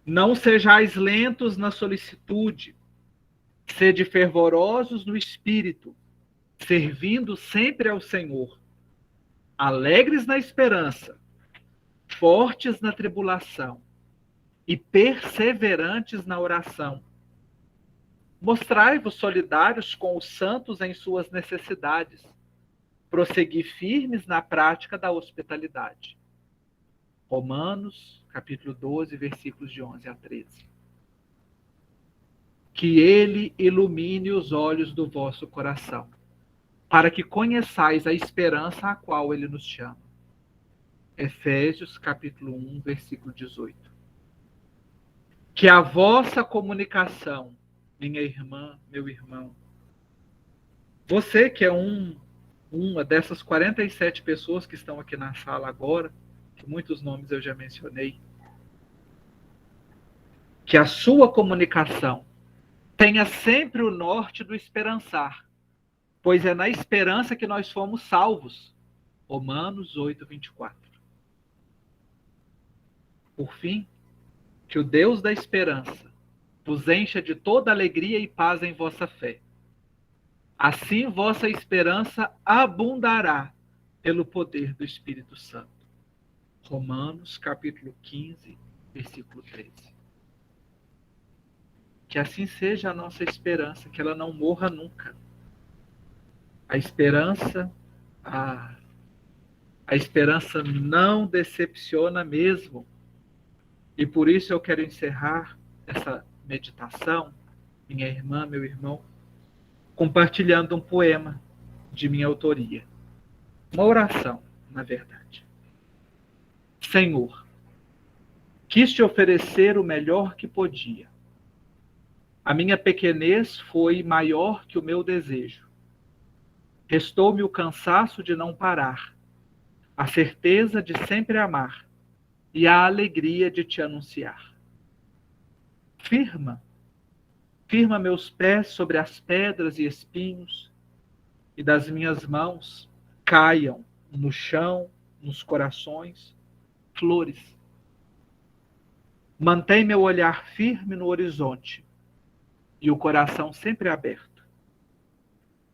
Não sejais lentos na solicitude, sede fervorosos no espírito, servindo sempre ao Senhor, alegres na esperança, fortes na tribulação e perseverantes na oração. Mostrai-vos solidários com os santos em suas necessidades. Prossegui firmes na prática da hospitalidade. Romanos, capítulo 12, versículos de 11 a 13. Que ele ilumine os olhos do vosso coração, para que conheçais a esperança a qual ele nos chama. Efésios, capítulo 1, versículo 18. Que a vossa comunicação, minha irmã, meu irmão, você que é uma dessas 47 pessoas que estão aqui na sala agora, que muitos nomes eu já mencionei, que a sua comunicação tenha sempre o norte do esperançar, pois é na esperança que nós fomos salvos. Romanos 8, 24. Por fim, que o Deus da esperança vos encha de toda alegria e paz em vossa fé. Assim vossa esperança abundará pelo poder do Espírito Santo. Romanos, capítulo 15, versículo 13. Que assim seja a nossa esperança, que ela não morra nunca. A esperança não decepciona mesmo. E por isso eu quero encerrar essa meditação, minha irmã, meu irmão, compartilhando um poema de minha autoria. Uma oração, na verdade. Senhor, quis te oferecer o melhor que podia. A minha pequenez foi maior que o meu desejo. Restou-me o cansaço de não parar, a certeza de sempre amar e a alegria de te anunciar. Firma meus pés sobre as pedras e espinhos, e das minhas mãos caiam no chão, nos corações, flores. Mantém meu olhar firme no horizonte e o coração sempre aberto.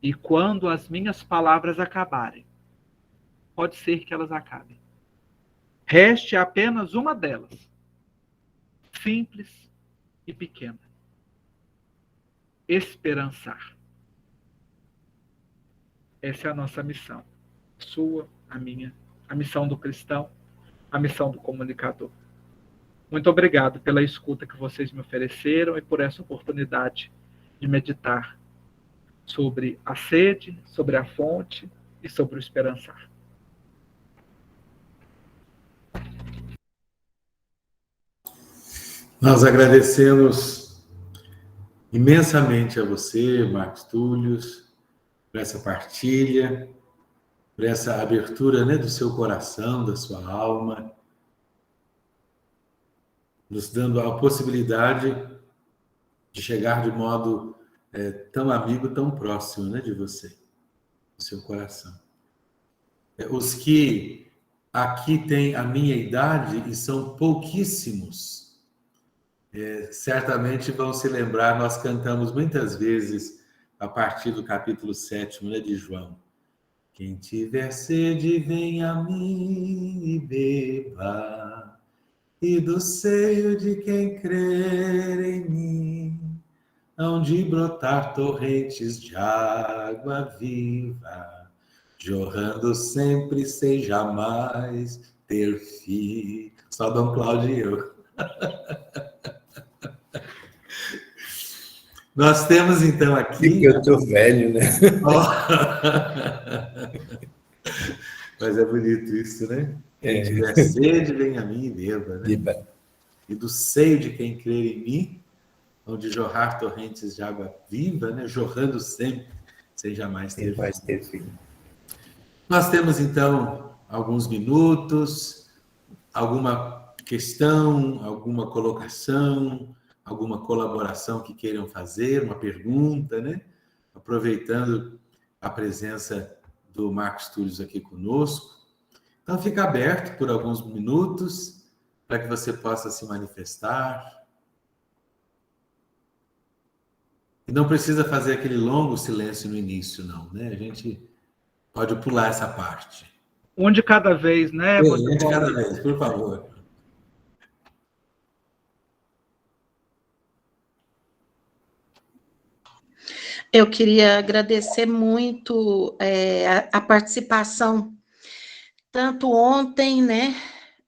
E quando as minhas palavras acabarem, pode ser que elas acabem, reste apenas uma delas, simples e pequena: esperançar. Essa é a nossa missão, sua, a minha, a missão do cristão, a missão do comunicador. Muito obrigado pela escuta que vocês me ofereceram e por essa oportunidade de meditar sobre a sede, sobre a fonte e sobre o esperançar. Nós agradecemos imensamente a você, Marcos Túlios, por essa partilha, por essa abertura, né, do seu coração, da sua alma, nos dando a possibilidade de chegar de modo tão amigo, tão próximo, né, de você, do seu coração. Os que aqui têm a minha idade, e são pouquíssimos, certamente vão se lembrar, nós cantamos muitas vezes a partir do capítulo 7, né, de João. Quem tiver sede, vem a mim e beba, e do seio de quem crer em mim, hão de brotar torrentes de água viva, jorrando sempre sem jamais ter fim. Só Dom Cláudio e eu. Nós temos então aqui... Eu estou velho, né? Mas é bonito isso, né? Quem tiver sede, vem a mim e beba, né? E do seio de quem crer em mim, onde jorrar torrentes de água viva, né? Jorrando sempre, sem jamais ter fim. Nós temos, então, alguns minutos, alguma questão, alguma colocação, alguma colaboração que queiram fazer, uma pergunta, né? Aproveitando a presença do Marcos Túlios aqui conosco. Então, fica aberto por alguns minutos para que você possa se manifestar. E não precisa fazer aquele longo silêncio no início, não, né? A gente pode pular essa parte. Um de cada vez, né? Um de cada vez, por favor. Eu queria agradecer muito a participação, tanto ontem, né,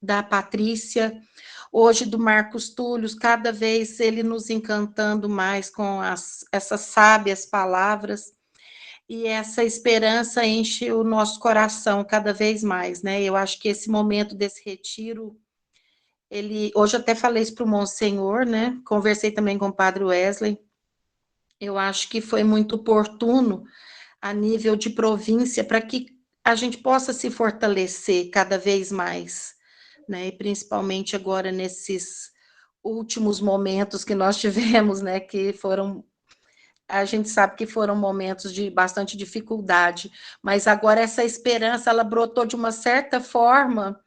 da Patrícia, hoje do Marcos Túlios, cada vez ele nos encantando mais com essas sábias palavras. e essa esperança enche o nosso coração cada vez mais, né? Eu acho que esse momento desse retiro, hoje eu até falei isso para o Monsenhor, né? Conversei também com o Padre Wesley. Eu acho que foi muito oportuno a nível de província para que a gente possa se fortalecer cada vez mais, né? E principalmente agora nesses últimos momentos que nós tivemos, né? Que foram, a gente sabe que foram momentos de bastante dificuldade, mas agora essa esperança, ela brotou de uma certa forma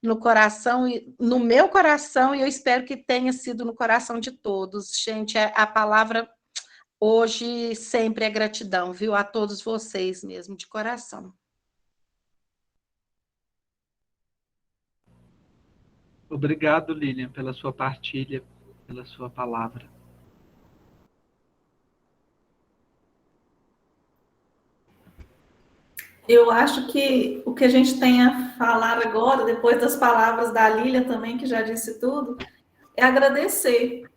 no coração, no meu coração, e eu espero que tenha sido no coração de todos. Gente, a palavra hoje sempre é gratidão, viu? A todos vocês mesmo, de coração. Obrigado, Lilian, pela sua partilha, pela sua palavra. Eu acho que o que a gente tem a falar agora, depois das palavras da Lília também, que já disse tudo, é agradecer.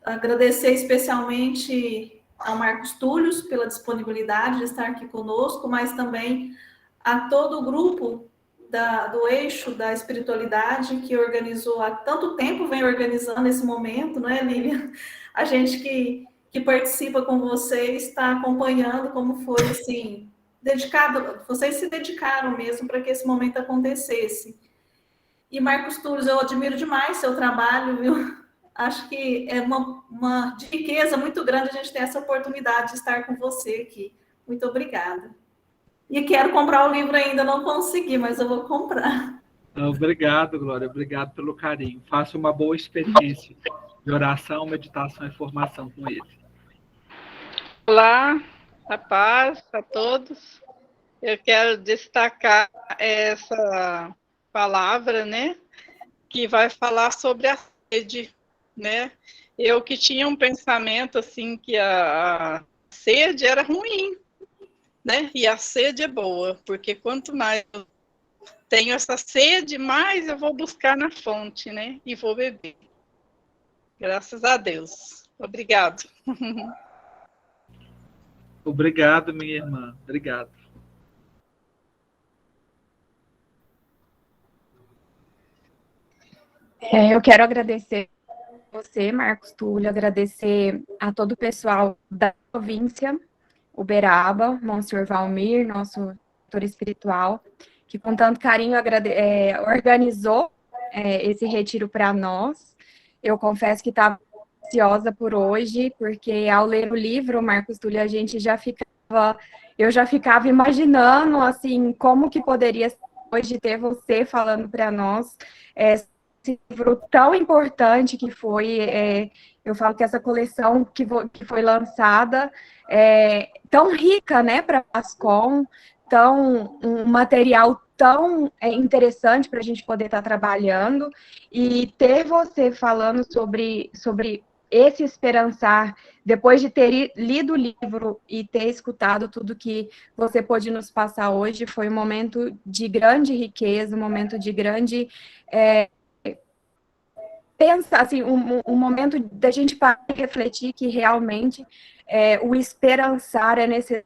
Agradecer especialmente ao Marcos Túlios pela disponibilidade de estar aqui conosco, mas também a todo o grupo do eixo da espiritualidade que organizou há tanto tempo, vem organizando esse momento, não é, Lília? A gente que participa com vocês está acompanhando como foi, assim, dedicado, vocês se dedicaram mesmo para que esse momento acontecesse. E Marcos Túlios, eu admiro demais seu trabalho, viu? Acho que é uma riqueza muito grande a gente ter essa oportunidade de estar com você aqui. Muito obrigada. E quero comprar o livro ainda, não consegui, mas eu vou comprar. Obrigado, Glória. Obrigado pelo carinho. Faça uma boa experiência de oração, meditação e formação com ele. Olá, a paz a todos. Eu quero destacar essa palavra, né, que vai falar sobre a sede, né? Eu que tinha um pensamento assim que a sede era ruim, né? E a sede é boa, porque quanto mais eu tenho essa sede, mais eu vou buscar na fonte, né? E vou beber. Graças a Deus. Obrigado. Obrigado, minha irmã. Obrigado. Eu quero agradecer a você, Marcos Túlio, agradecer a todo o pessoal da província, Uberaba, Monsenhor Valmir, nosso doutor espiritual, que com tanto carinho organizou esse retiro para nós. Eu confesso que estava ansiosa por hoje, porque ao ler o livro, Marcos Túlio, eu já ficava imaginando, assim, como que poderia ser hoje ter você falando para nós esse livro tão importante que foi. Eu falo que essa coleção que foi lançada tão rica, né, para a Ascom, um material tão interessante para a gente poder estar trabalhando, e ter você falando sobre esse esperançar, depois de ter lido o livro e ter escutado tudo que você pôde nos passar hoje, foi um momento de grande riqueza, um momento de grande pensar, assim, um momento da gente parar e refletir que realmente o esperançar é necessário,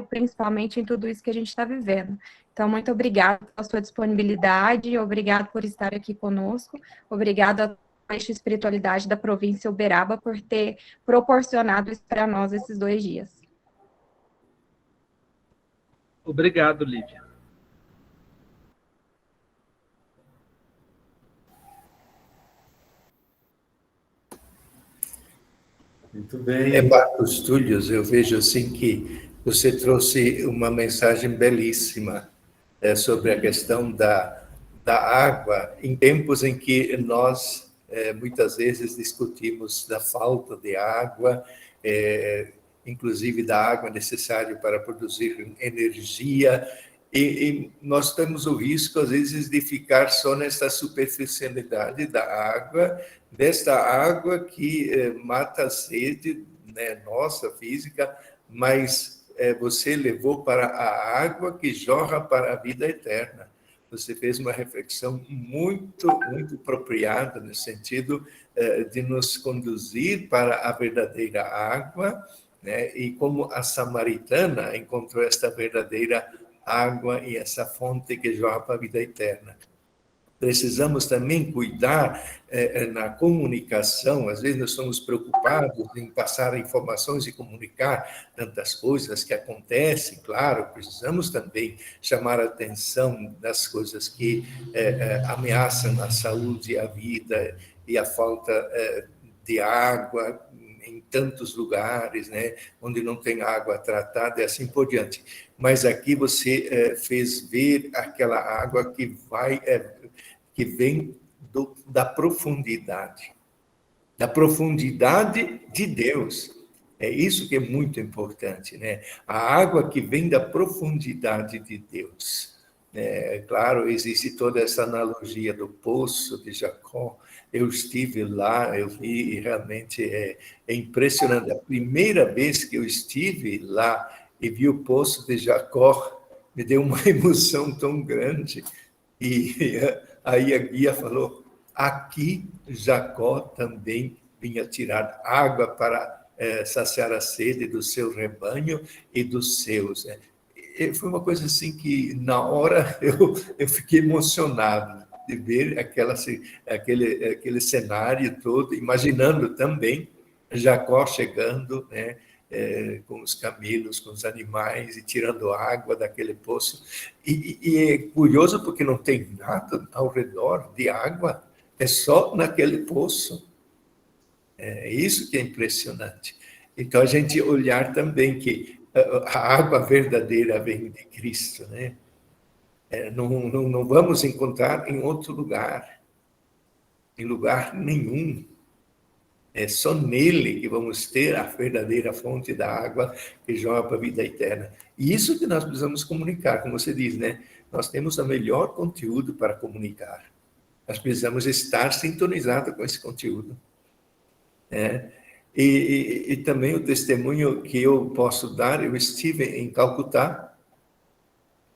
principalmente em tudo isso que a gente está vivendo. Então, muito obrigada pela sua disponibilidade, obrigado por estar aqui conosco, obrigada a espiritualidade da província Uberaba por ter proporcionado isso para nós esses 2 dias. Obrigado, Lívia. Muito bem. Marcos Túlios, eu vejo assim que você trouxe uma mensagem belíssima sobre a questão da água, em tempos em que nós muitas vezes discutimos da falta de água, inclusive da água necessária para produzir energia, e nós temos o risco, às vezes, de ficar só nessa superficialidade da água, desta água que mata a sede, né, nossa, física, mas você levou para a água que jorra para a vida eterna. Você fez uma reflexão muito, muito apropriada no sentido de nos conduzir para a verdadeira água, né? E como a samaritana encontrou esta verdadeira água e essa fonte que jorra para a vida eterna. Precisamos também cuidar na comunicação. Às vezes nós estamos preocupados em passar informações e comunicar tantas coisas que acontecem. Claro, precisamos também chamar a atenção das coisas que ameaçam a saúde e a vida e a falta de água em tantos lugares, né, onde não tem água tratada e assim por diante. Mas aqui você fez ver aquela água que vem da profundidade de Deus. É isso que é muito importante, né? A água que vem da profundidade de Deus. Claro, existe toda essa analogia do poço de Jacó. Eu estive lá, eu vi, e realmente é impressionante. A primeira vez que eu estive lá e vi o poço de Jacó, me deu uma emoção tão grande. E aí a guia falou, aqui Jacó também vinha tirar água para saciar a sede do seu rebanho e dos seus. E foi uma coisa assim que, na hora, eu fiquei emocionado de ver aquele cenário todo, imaginando também Jacó chegando, né, com os camelos, com os animais, e tirando água daquele poço. E é curioso porque não tem nada ao redor de água, é só naquele poço. É isso que é impressionante. Então, a gente olhar também que a água verdadeira vem de Cristo, né? Não vamos encontrar em outro lugar, em lugar nenhum. É só nele que vamos ter a verdadeira fonte da água que jorra para a vida eterna. E isso que nós precisamos comunicar, como você diz, né? Nós temos o melhor conteúdo para comunicar. Nós precisamos estar sintonizados com esse conteúdo. E também o testemunho que eu posso dar, eu estive em Calcutá,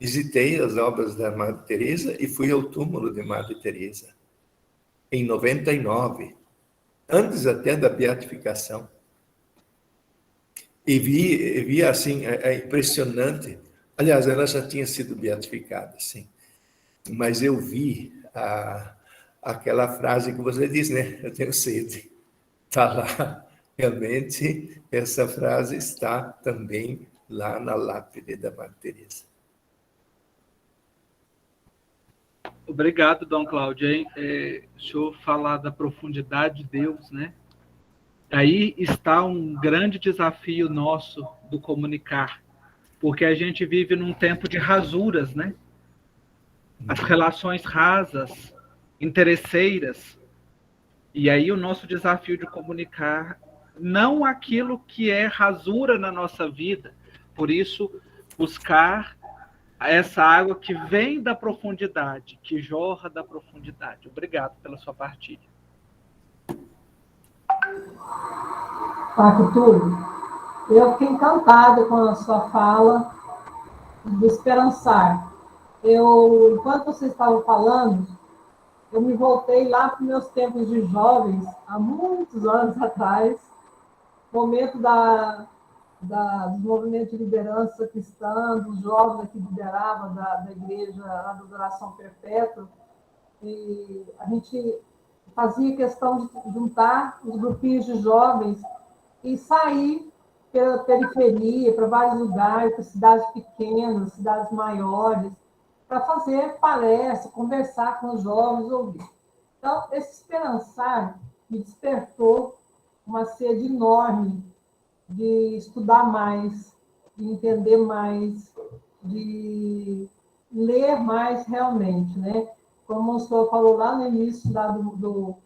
visitei as obras da Madre Teresa e fui ao túmulo de Madre Teresa, em 99. Antes até da beatificação. E vi assim, é impressionante. Aliás, ela já tinha sido beatificada, sim. Mas eu vi aquela frase que você diz, né? Eu tenho sede. Está lá. Realmente, essa frase está também lá na lápide da Madre Teresa. Obrigado, Dom Cláudio. O senhor falar da profundidade de Deus, né? Aí está um grande desafio nosso do comunicar, porque a gente vive num tempo de rasuras, né? As relações rasas, interesseiras. E aí o nosso desafio de comunicar não aquilo que é rasura na nossa vida, por isso buscar essa água que vem da profundidade, que jorra da profundidade. Obrigado pela sua partilha. Marco Túlio, eu fiquei encantada com a sua fala de esperançar. Enquanto você estava falando, eu me voltei lá para os meus tempos de jovens, há muitos anos atrás, momento dos movimentos de liderança cristã, dos jovens que lideravam da igreja da Adoração Perpétua, e a gente fazia questão de juntar os grupinhos de jovens e sair pela periferia, para vários lugares, para cidades pequenas, cidades maiores, para fazer palestra, conversar com os jovens, ouvir. Então, esse esperançar me despertou uma sede enorme de estudar mais, de entender mais, de ler mais realmente, né? Como o senhor falou lá no início lá do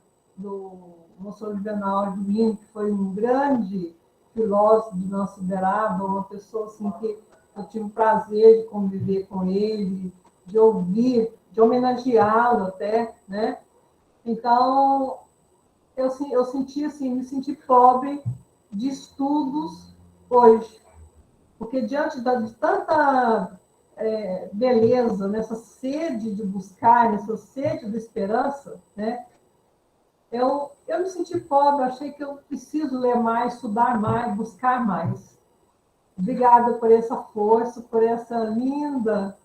Monsenhor Juvenal Arduino, que foi um grande filósofo de nosso Uberaba, uma pessoa assim, que eu tive o prazer de conviver com ele, de ouvir, de homenageá-lo até, né? Então, eu senti assim, me senti pobre de estudos hoje, porque diante de tanta beleza, nessa sede de buscar, nessa sede de esperança, né? Eu me senti pobre, achei que eu preciso ler mais, estudar mais, buscar mais. Obrigada por essa força, por essa linda,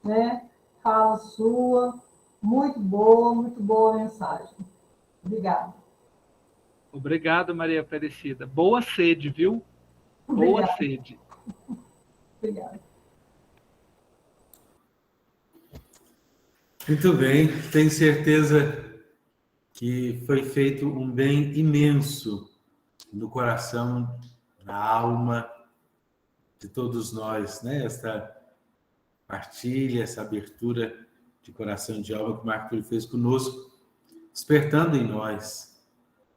né, fala sua. Muito boa mensagem. Obrigada. Obrigado, Maria Aparecida. Boa sede, viu? Boa Obrigada. sede. Obrigada. Muito bem, tenho certeza que foi feito um bem imenso no coração, na alma de todos nós, né? Esta partilha, essa abertura de coração e de alma que o Marco Túlio fez conosco, despertando em nós,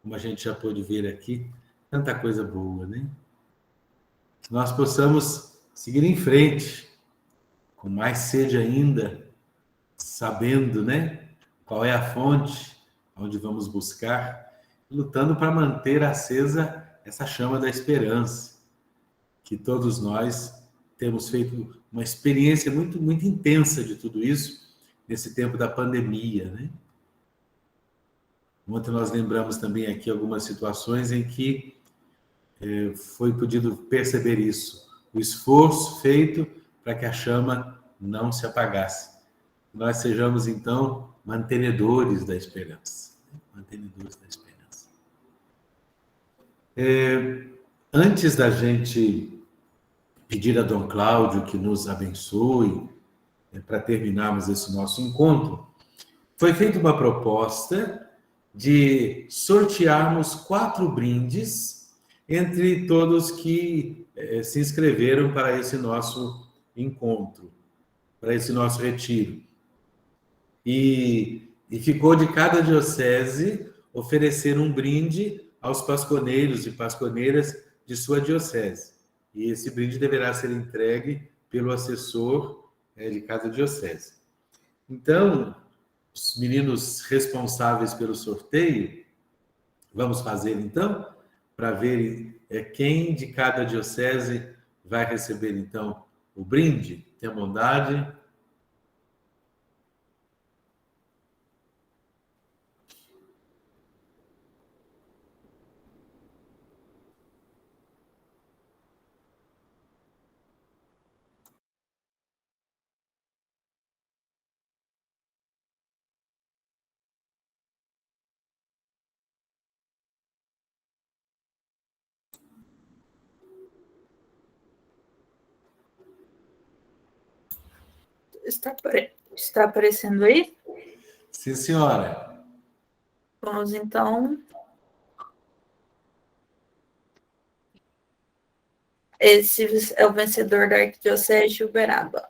como a gente já pôde ver aqui, tanta coisa boa, né? Que nós possamos seguir em frente, com mais sede ainda, sabendo, né, qual é a fonte, onde vamos buscar, lutando para manter acesa essa chama da esperança, que todos nós temos feito uma experiência muito, muito intensa de tudo isso nesse tempo da pandemia, né? Ontem nós lembramos também aqui algumas situações em que foi podido perceber isso, o esforço feito para que a chama não se apagasse. Nós sejamos, então, mantenedores da esperança. Mantenedores da esperança. Antes da gente pedir a Dom Cláudio que nos abençoe, para terminarmos esse nosso encontro, foi feita uma proposta de sortearmos 4 brindes entre todos que se inscreveram para esse nosso encontro, para esse nosso retiro. E ficou de cada diocese oferecer um brinde aos pasconeiros e pasconeiras de sua diocese. E esse brinde deverá ser entregue pelo assessor de cada diocese. Então, os meninos responsáveis pelo sorteio, vamos fazer então, para ver quem de cada diocese vai receber então o brinde. Tenha bondade. Está aparecendo aí? Sim, senhora. Vamos então. Esse é o vencedor da Arquidiocese de Uberaba.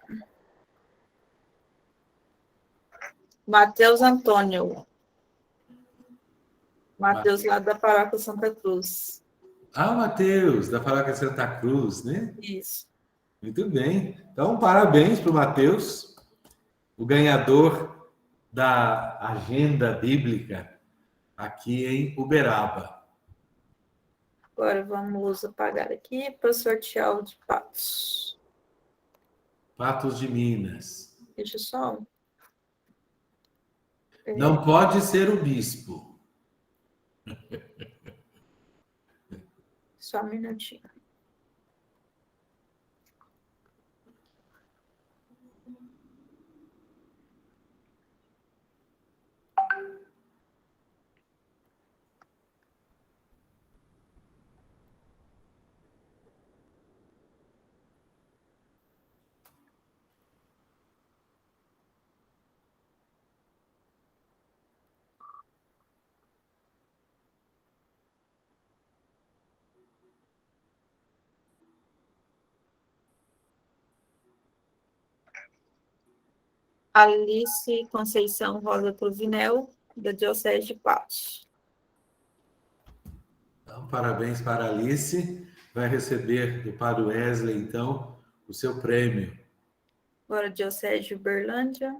Matheus Antônio. Matheus, lá da Paróquia Santa Cruz. Ah, Matheus, da Paróquia Santa Cruz, né? Isso. Muito bem. Então, parabéns para o Matheus, o ganhador da agenda bíblica aqui em Uberaba. Agora vamos apagar aqui para sortear o de Patos. Patos de Minas. Deixa só. Não pode ser o bispo. Só um minutinho. Alice Conceição Rosa Cruvinel, da Diocese de Patos. Então, parabéns para a Alice. Vai receber do Padre Wesley, então, o seu prêmio. Agora, Diocese de Uberlândia.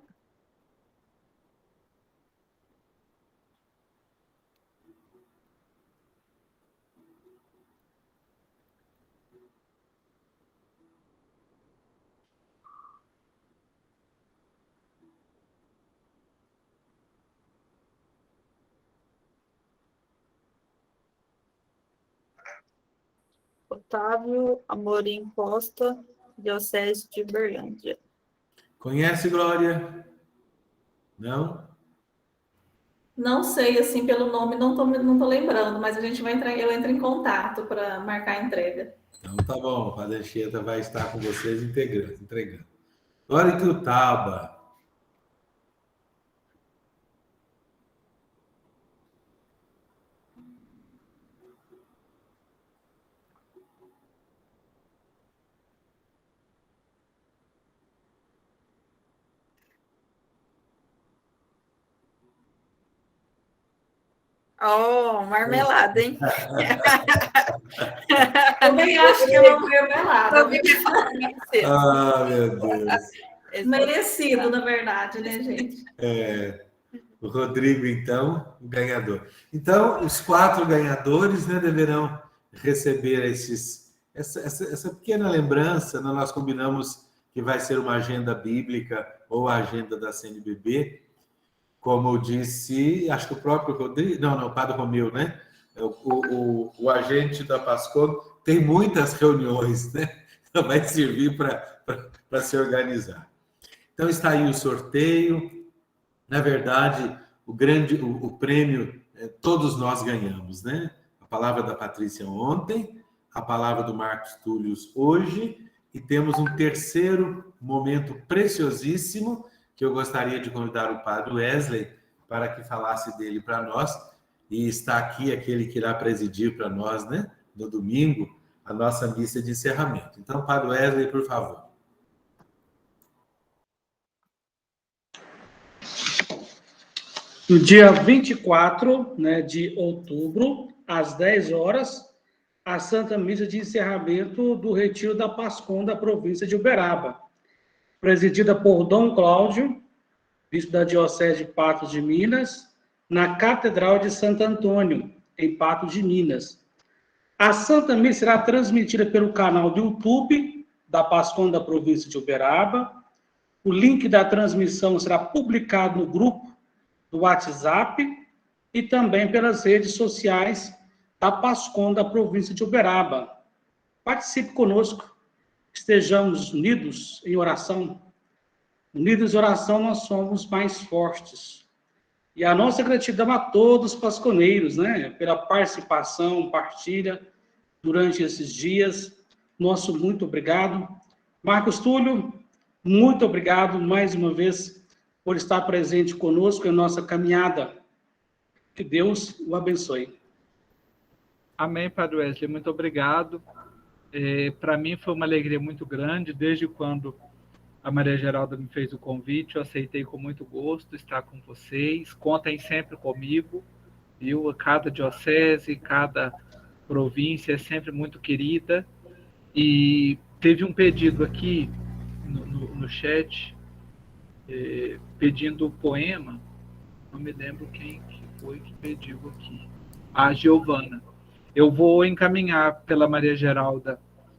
Otávio Amorim Costa, Diocese de Uberlândia. Conhece, Glória? Não? Não sei, assim, pelo nome, não tô lembrando, mas a gente vai entrar, eu entro em contato para marcar a entrega. Então tá bom, a Padre Anchieta vai estar com vocês entregando. Glória que o Taba. Oh, marmelada, hein? Também acho que é uma marmelada. Ah, meu Deus. Merecido, na verdade, né, gente? O Rodrigo, então, o ganhador. Então, os 4 ganhadores, né, deverão receber essa pequena lembrança. Nós combinamos que vai ser uma agenda bíblica ou a agenda da CNBB. Como eu disse, acho que o próprio Rodrigo... Não, o Padre Romeu, né? O agente da Pascom tem muitas reuniões, né? Então vai servir para se organizar. Então está aí o sorteio. Na verdade, o prêmio todos nós ganhamos, né? A palavra da Patrícia ontem, a palavra do Marcos Túlio hoje, e temos um terceiro momento preciosíssimo que eu gostaria de convidar o Padre Wesley para que falasse dele para nós, e está aqui aquele que irá presidir para nós, né? No domingo, a nossa missa de encerramento. Então, Padre Wesley, por favor. No dia 24, né, de outubro, às 10 horas, a Santa Missa de encerramento do Retiro da Pascom da província de Uberaba, presidida por Dom Cláudio, bispo da Diocese de Patos de Minas, na Catedral de Santo Antônio, em Patos de Minas. A Santa Missa será transmitida pelo canal do YouTube da Pascom da província de Uberaba. O link da transmissão será publicado no grupo do WhatsApp e também pelas redes sociais da Pascom da província de Uberaba. Participe conosco, estejamos unidos em oração. Unidos em oração, nós somos mais fortes. E a nossa gratidão a todos os pasconeiros, né, pela participação, partilha durante esses dias. Nosso muito obrigado. Marcos Túlio, muito obrigado mais uma vez por estar presente conosco em nossa caminhada. Que Deus o abençoe. Amém, Padre Wesley, muito obrigado. Para mim foi uma alegria muito grande, desde quando a Maria Geralda me fez o convite, eu aceitei com muito gosto estar com vocês. Contem sempre comigo, viu? Cada diocese, cada província é sempre muito querida. E teve um pedido aqui no chat, pedindo o poema, não me lembro quem que foi que pediu aqui. A Giovana. Eu vou encaminhar pela Maria Geralda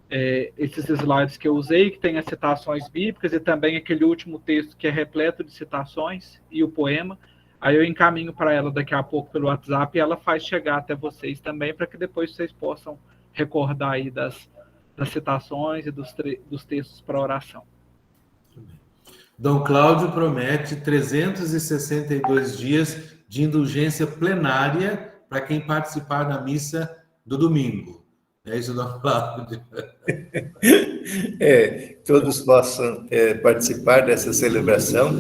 esses slides que eu usei, que tem as citações bíblicas e também aquele último texto que é repleto de citações e o poema. Aí eu encaminho para ela daqui a pouco pelo WhatsApp e ela faz chegar até vocês também, para que depois vocês possam recordar aí das citações e dos textos para oração. Dom Cláudio promete 362 dias de indulgência plenária para quem participar da missa do domingo. É isso, Dom Cláudio? Todos possam participar dessa celebração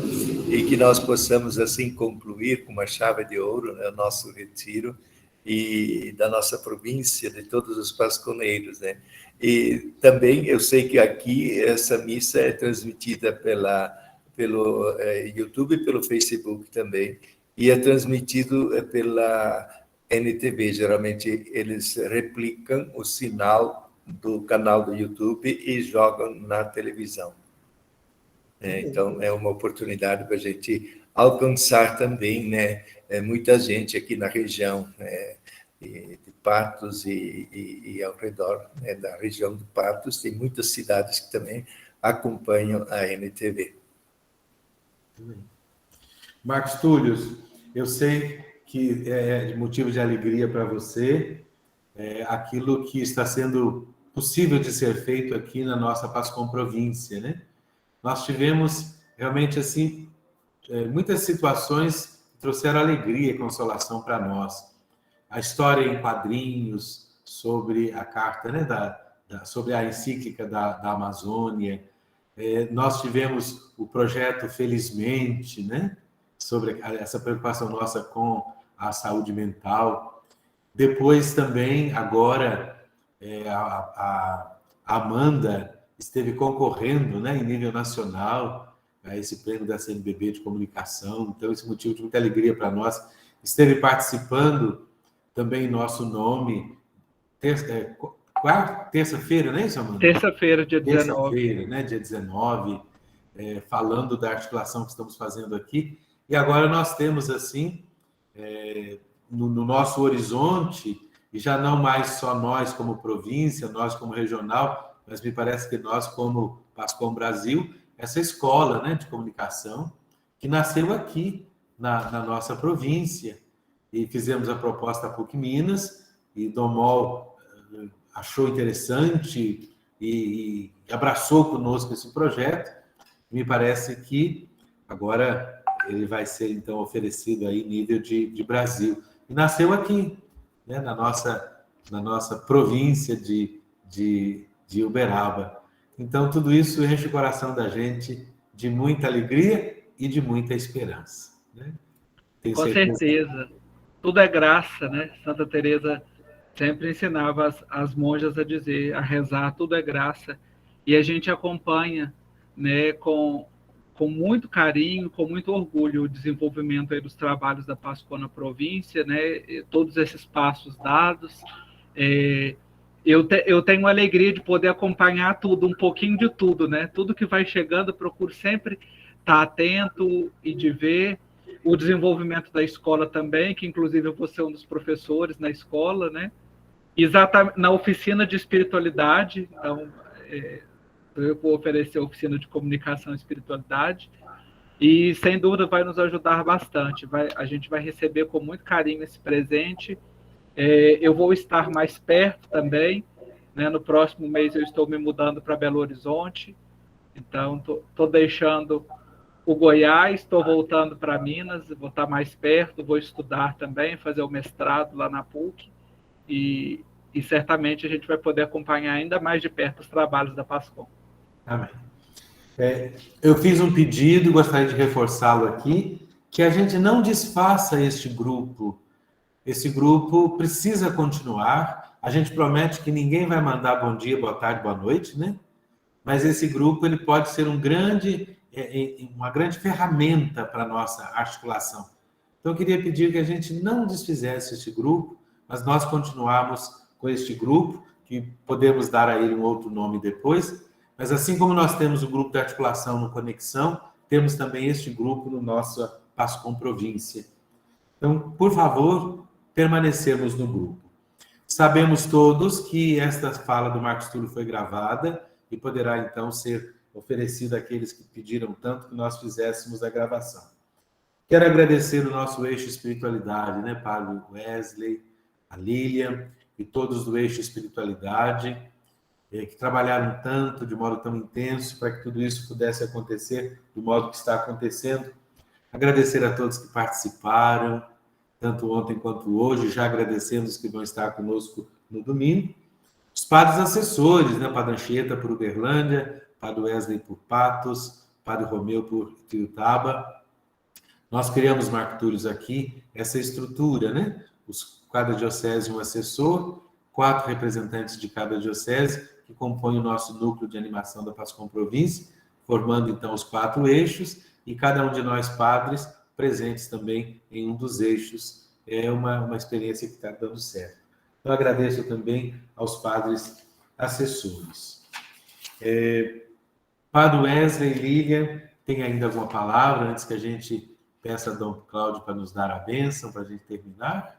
e que nós possamos, assim, concluir com uma chave de ouro, né, o nosso retiro e da nossa província, de todos os pasconeiros, né? E também eu sei que aqui essa missa é transmitida pelo YouTube e pelo Facebook também, e é transmitido pela NTV. Geralmente eles replicam o sinal do canal do YouTube e jogam na televisão. Então, é uma oportunidade para a gente alcançar também, né, muita gente aqui na região, de Patos e ao redor, né, da região de Patos. Tem muitas cidades que também acompanham a NTV. Marcos Túlio, eu sei que é de motivo de alegria para você aquilo que está sendo possível de ser feito aqui na nossa Pascom Província, né? Nós tivemos realmente assim muitas situações que trouxeram alegria e consolação para nós. A história em quadrinhos sobre a carta, né, sobre a encíclica da Amazônia. Nós tivemos o projeto Felizmente, né, sobre essa preocupação nossa com a saúde mental. Depois também, agora, a Amanda esteve concorrendo, né, em nível nacional a esse prêmio da CNBB de comunicação. Então, esse motivo de muita alegria para nós. Esteve participando também em nosso nome, terça-feira, não é isso, Amanda? Terça-feira, dia 19. Terça-feira, né, dia 19, falando da articulação que estamos fazendo aqui. E agora nós temos, assim, no nosso horizonte, e já não mais só nós como província, nós como regional, mas me parece que nós como Pascom Brasil, essa escola, né, de comunicação, que nasceu aqui, na nossa província. E fizemos a proposta PUC Minas, e Domol achou interessante e abraçou conosco esse projeto. Me parece que agora ele vai ser, então, oferecido aí em nível de Brasil. E nasceu aqui, né, na nossa província de Uberaba. Então, tudo isso enche o coração da gente de muita alegria e de muita esperança, né? Com certeza. Tudo é graça, né? Santa Teresa sempre ensinava as monjas a dizer, a rezar, tudo é graça. E a gente acompanha, né, com muito carinho, com muito orgulho, o desenvolvimento aí dos trabalhos da Pascom na província, né? Todos esses passos dados. Eu tenho a alegria de poder acompanhar tudo, um pouquinho de tudo, né? Tudo que vai chegando, eu procuro sempre estar atento e de ver o desenvolvimento da escola também, que inclusive eu vou ser um dos professores na escola, né? Exatamente na oficina de espiritualidade, então eu vou oferecer a oficina de comunicação e espiritualidade, e sem dúvida vai nos ajudar bastante. A gente vai receber com muito carinho esse presente. Eu vou estar mais perto também, né? No próximo mês eu estou me mudando para Belo Horizonte, então estou deixando o Goiás, estou voltando para Minas, vou estar mais perto, vou estudar também, fazer o mestrado lá na PUC, e certamente a gente vai poder acompanhar ainda mais de perto os trabalhos da Pascom. Amém. Eu fiz um pedido, gostaria de reforçá-lo aqui, que a gente não desfaça este grupo. Esse grupo precisa continuar. A gente promete que ninguém vai mandar bom dia, boa tarde, boa noite, né? Mas esse grupo ele pode ser uma grande ferramenta para a nossa articulação. Então, eu queria pedir que a gente não desfizesse este grupo, mas nós continuarmos com este grupo, que podemos dar a ele um outro nome depois, mas assim como nós temos o grupo de articulação no Conexão, temos também este grupo no nosso Pascom Província. Então, por favor, permanecermos no grupo. Sabemos todos que esta fala do Marcos Túlio foi gravada e poderá, então, ser oferecida àqueles que pediram tanto que nós fizéssemos a gravação. Quero agradecer o nosso eixo espiritualidade, né, Padre Wesley, a Lilian e todos do eixo espiritualidade, que trabalharam tanto, de modo tão intenso, para que tudo isso pudesse acontecer do modo que está acontecendo. Agradecer a todos que participaram, tanto ontem quanto hoje, já agradecendo os que vão estar conosco no domingo. Os padres assessores, né, Padre Anchieta por Uberlândia, Padre Wesley por Patos, Padre Romeu por Tiutaba. Nós criamos, Marco Túlio, aqui essa estrutura, né? Cada diocese um assessor, 4 representantes de cada diocese, que compõem o nosso núcleo de animação da Pascom Província, formando então os 4 eixos, e cada um de nós padres presentes também em um dos eixos. É uma experiência que está dando certo. Então, agradeço também aos padres assessores. Padre Wesley, Lilian, tem ainda alguma palavra antes que a gente peça a Dom Cláudio para nos dar a bênção, para a gente terminar?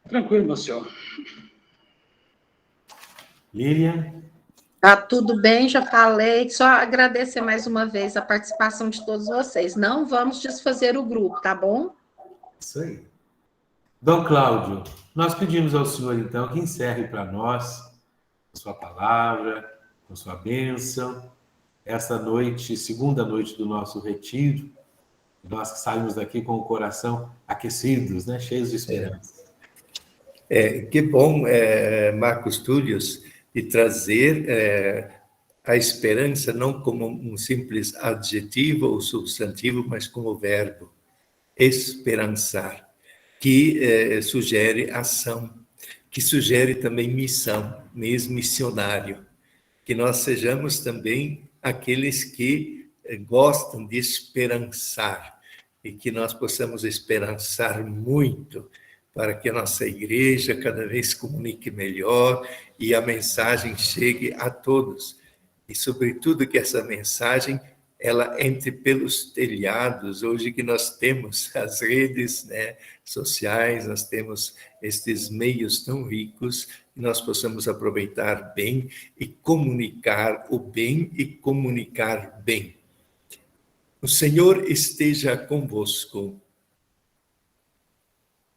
Tranquilo, meu senhor. Lilian? Tá tudo bem, já falei. Só agradecer mais uma vez a participação de todos vocês. Não vamos desfazer o grupo, tá bom? Isso aí. Dom Cláudio. Nós pedimos ao Senhor, então, que encerre para nós, a sua palavra, a sua bênção, essa noite, segunda noite do nosso retiro, nós que saímos daqui com o coração aquecidos, né? Cheios de esperança. Que bom, Marcos Túlios, de trazer a esperança não como um simples adjetivo ou substantivo, mas como verbo, esperançar, que sugere ação, que sugere também missão, mesmo missionário, que nós sejamos também aqueles que gostam de esperançar, e que nós possamos esperançar muito, para que a nossa igreja cada vez comunique melhor e a mensagem chegue a todos. E, sobretudo, que essa mensagem ela entre pelos telhados. Hoje que nós temos as redes, né, sociais, nós temos estes meios tão ricos, que nós possamos aproveitar bem e comunicar o bem e comunicar bem. O Senhor esteja convosco.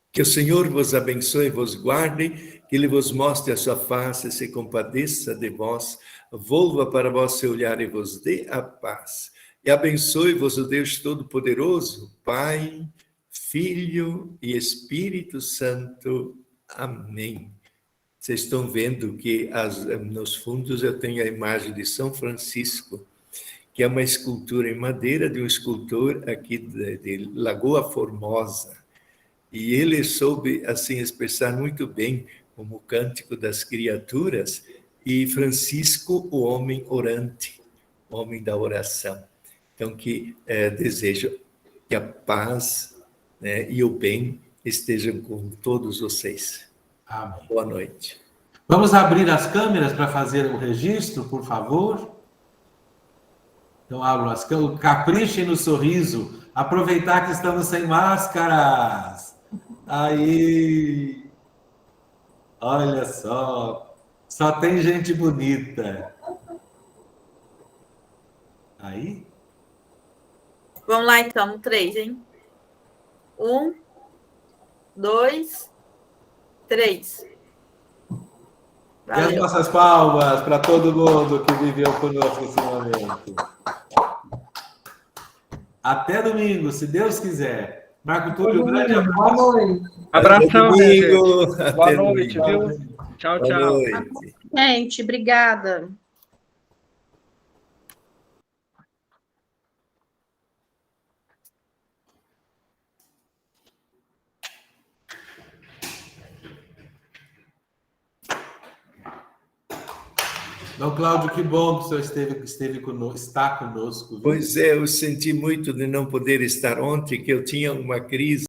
Que o Senhor vos abençoe e vos guarde, que Ele vos mostre a sua face, se compadeça de vós, volva para vós seu olhar e vos dê a paz. E abençoe-vos o Deus Todo-Poderoso, Pai, Filho e Espírito Santo. Amém. Vocês estão vendo que nos fundos eu tenho a imagem de São Francisco, que é uma escultura em madeira de um escultor aqui de Lagoa Formosa. E ele soube, assim, expressar muito bem, como o Cântico das Criaturas, e Francisco, o homem orante, o homem da oração. Então, que desejo que a paz, né, e o bem estejam com todos vocês. Amém. Boa noite. Vamos abrir as câmeras para fazer o registro, por favor? Então, abram as câmeras. Caprichem no sorriso. Aproveitar que estamos sem máscaras. Aí, olha só tem gente bonita. Aí? Vamos lá então, 3, hein? 1, 2, 3. Valeu. E as nossas palmas para todo mundo que viveu conosco esse momento. Até domingo, se Deus quiser. Marco Túlio, grande abraço. Boa noite. Abração, gente. Boa Até noite, domingo. viu? Tchau, Boa tchau. noite. Gente, obrigada. Dom Cláudio, que bom que o senhor está conosco. Viu? Pois é, eu senti muito de não poder estar ontem, que eu tinha uma crise